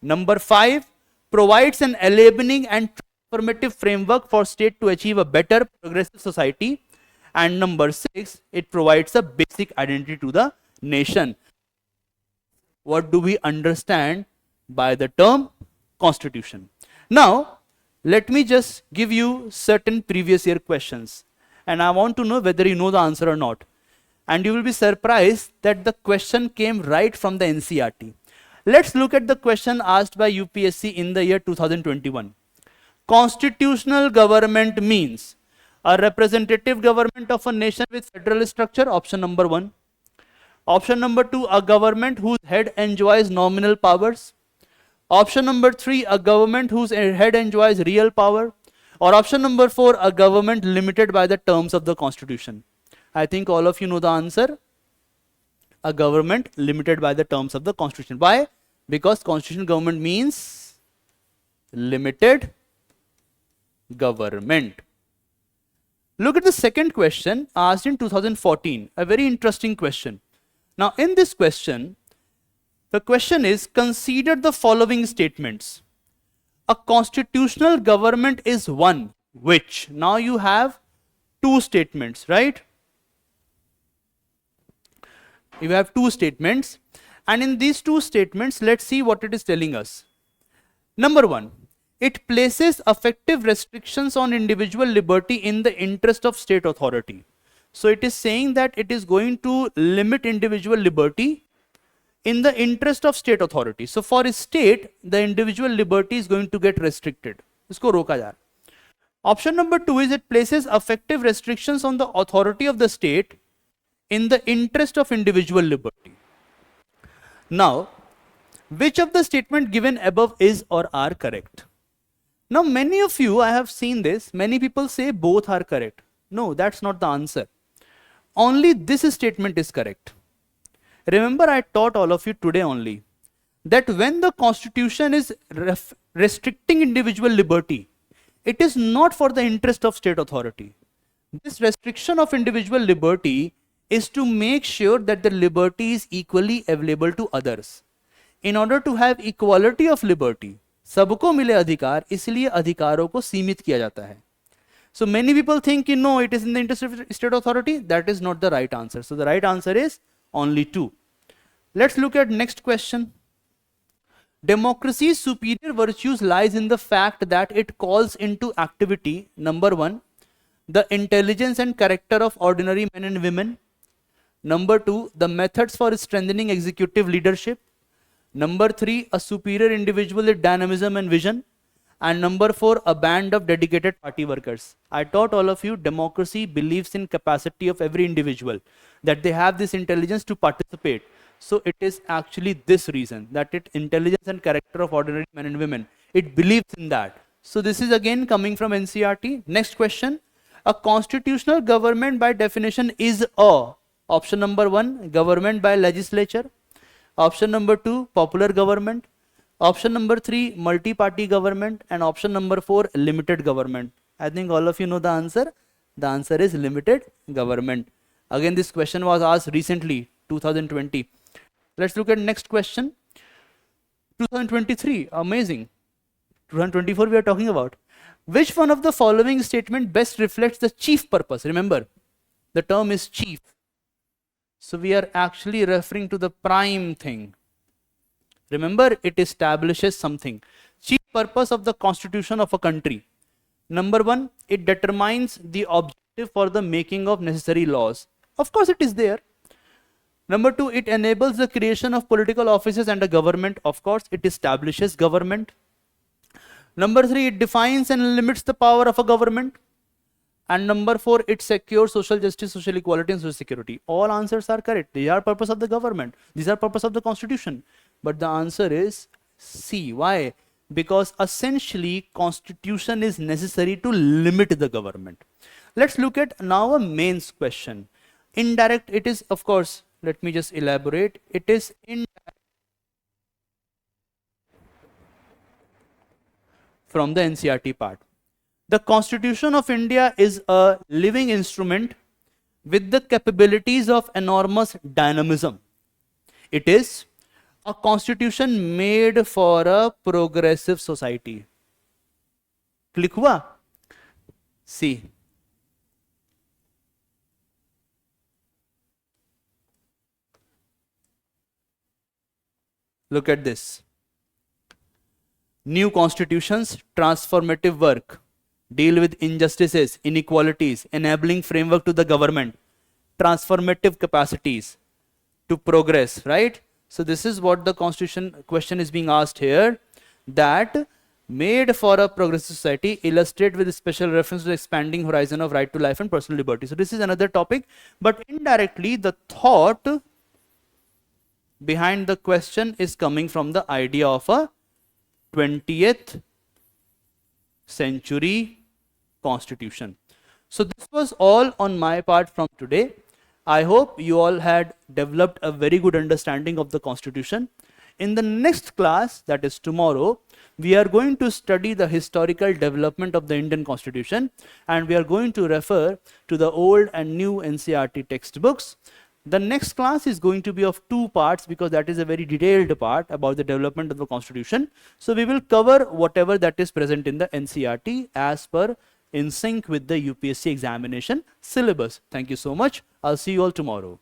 Number five, provides an enabling and transformative framework for state to achieve a better progressive society. And number six, it provides a basic identity to the nation. What do we understand by the term constitution? Now, let me just give you certain previous year questions, and I want to know whether you know the answer or not. And you will be surprised that the question came right from the NCERT. Let's look at the question asked by UPSC in the year 2021. Constitutional government means a representative government of a nation with federal structure, option number one. Option number two, a government whose head enjoys nominal powers. Option number three, a government whose head enjoys real power. Or option number four, a government limited by the terms of the constitution. I think all of you know the answer. A government limited by the terms of the constitution. Why? Because constitutional government means limited government. Look at the second question asked in 2014, a very interesting question. Now in this question, the question is, consider the following statements. A constitutional government is one which, now you have two statements, right? You have two statements, and in these two statements, let's see what it is telling us. Number one, it places effective restrictions on individual liberty in the interest of state authority. So it is saying that it is going to limit individual liberty in the interest of state authority. So for a state, the individual liberty is going to get restricted. Isko roka ja raha hai. Option number two is it places effective restrictions on the authority of the state in the interest of individual liberty. Now, which of the statement given above is or are correct? Now, many of you, I have seen this, many people say both are correct. No, that's not the answer. Only this statement is correct. Remember, I taught all of you today only that when the constitution is restricting individual liberty, it is not for the interest of state authority. This restriction of individual liberty is to make sure that the liberty is equally available to others. In order to have equality of liberty, सबको मिले अधिकार, इसलिए अधिकारों को सीमित किया जाता है. So many people think, no, it is in the interest of state authority. That is not the right answer. So the right answer is only two. Let's look at next question. Democracy's superior virtues lies in the fact that it calls into activity, number one, the intelligence and character of ordinary men and women. Number two, the methods for strengthening executive leadership. Number three, a superior individual with dynamism and vision. And number four, a band of dedicated party workers. I taught all of you, democracy believes in capacity of every individual, that they have this intelligence to participate. So it is actually this reason, that it intelligence and character of ordinary men and women. It believes in that. So this is again coming from NCERT. Next question. A constitutional government by definition is a, option number one, government by legislature. Option number two, popular government. Option number three, multi-party government. And option number four, limited government. I think all of you know the answer. The answer is limited government. Again, this question was asked recently, 2020. Let's look at next question. 2023, amazing. 2024 we are talking about. Which one of the following statement best reflects the chief purpose? Remember, the term is chief. So we are actually referring to the prime thing. Remember, it establishes something. Chief purpose of the constitution of a country. Number one, it determines the objective for the making of necessary laws. Of course, it is there. Number two, it enables the creation of political offices and a government. Of course, it establishes government. Number three, it defines and limits the power of a government. And number four, it secures social justice, social equality, and social security. All answers are correct. These are purpose of the government. These are purpose of the constitution. But the answer is C. Why? Because essentially, constitution is necessary to limit the government. Let's look at now a mains question. Indirect, it is, of course, let me just elaborate. It is indirect from the NCERT part. The Constitution of India is a living instrument with the capabilities of enormous dynamism. It is a constitution made for a progressive society. Click hua? See. Look at this. New constitutions, transformative work. Deal with injustices, inequalities, enabling framework to the government, transformative capacities to progress, right? So this is what the constitution question is being asked here, that made for a progressive society, illustrate with special reference to the expanding horizon of right to life and personal liberty. So this is another topic, but indirectly the thought behind the question is coming from the idea of a 20th century constitution. So this was all on my part from today. I hope you all had developed a very good understanding of the constitution. in the next class, that is tomorrow, we are going to study the historical development of the Indian Constitution, and we are going to refer to the old and new NCERT textbooks. The next class is going to be of 2 parts, because that is a very detailed part about the development of the Constitution. So we will cover whatever that is present in the NCERT as per in sync with the UPSC examination syllabus. Thank you so much. I'll see you all tomorrow.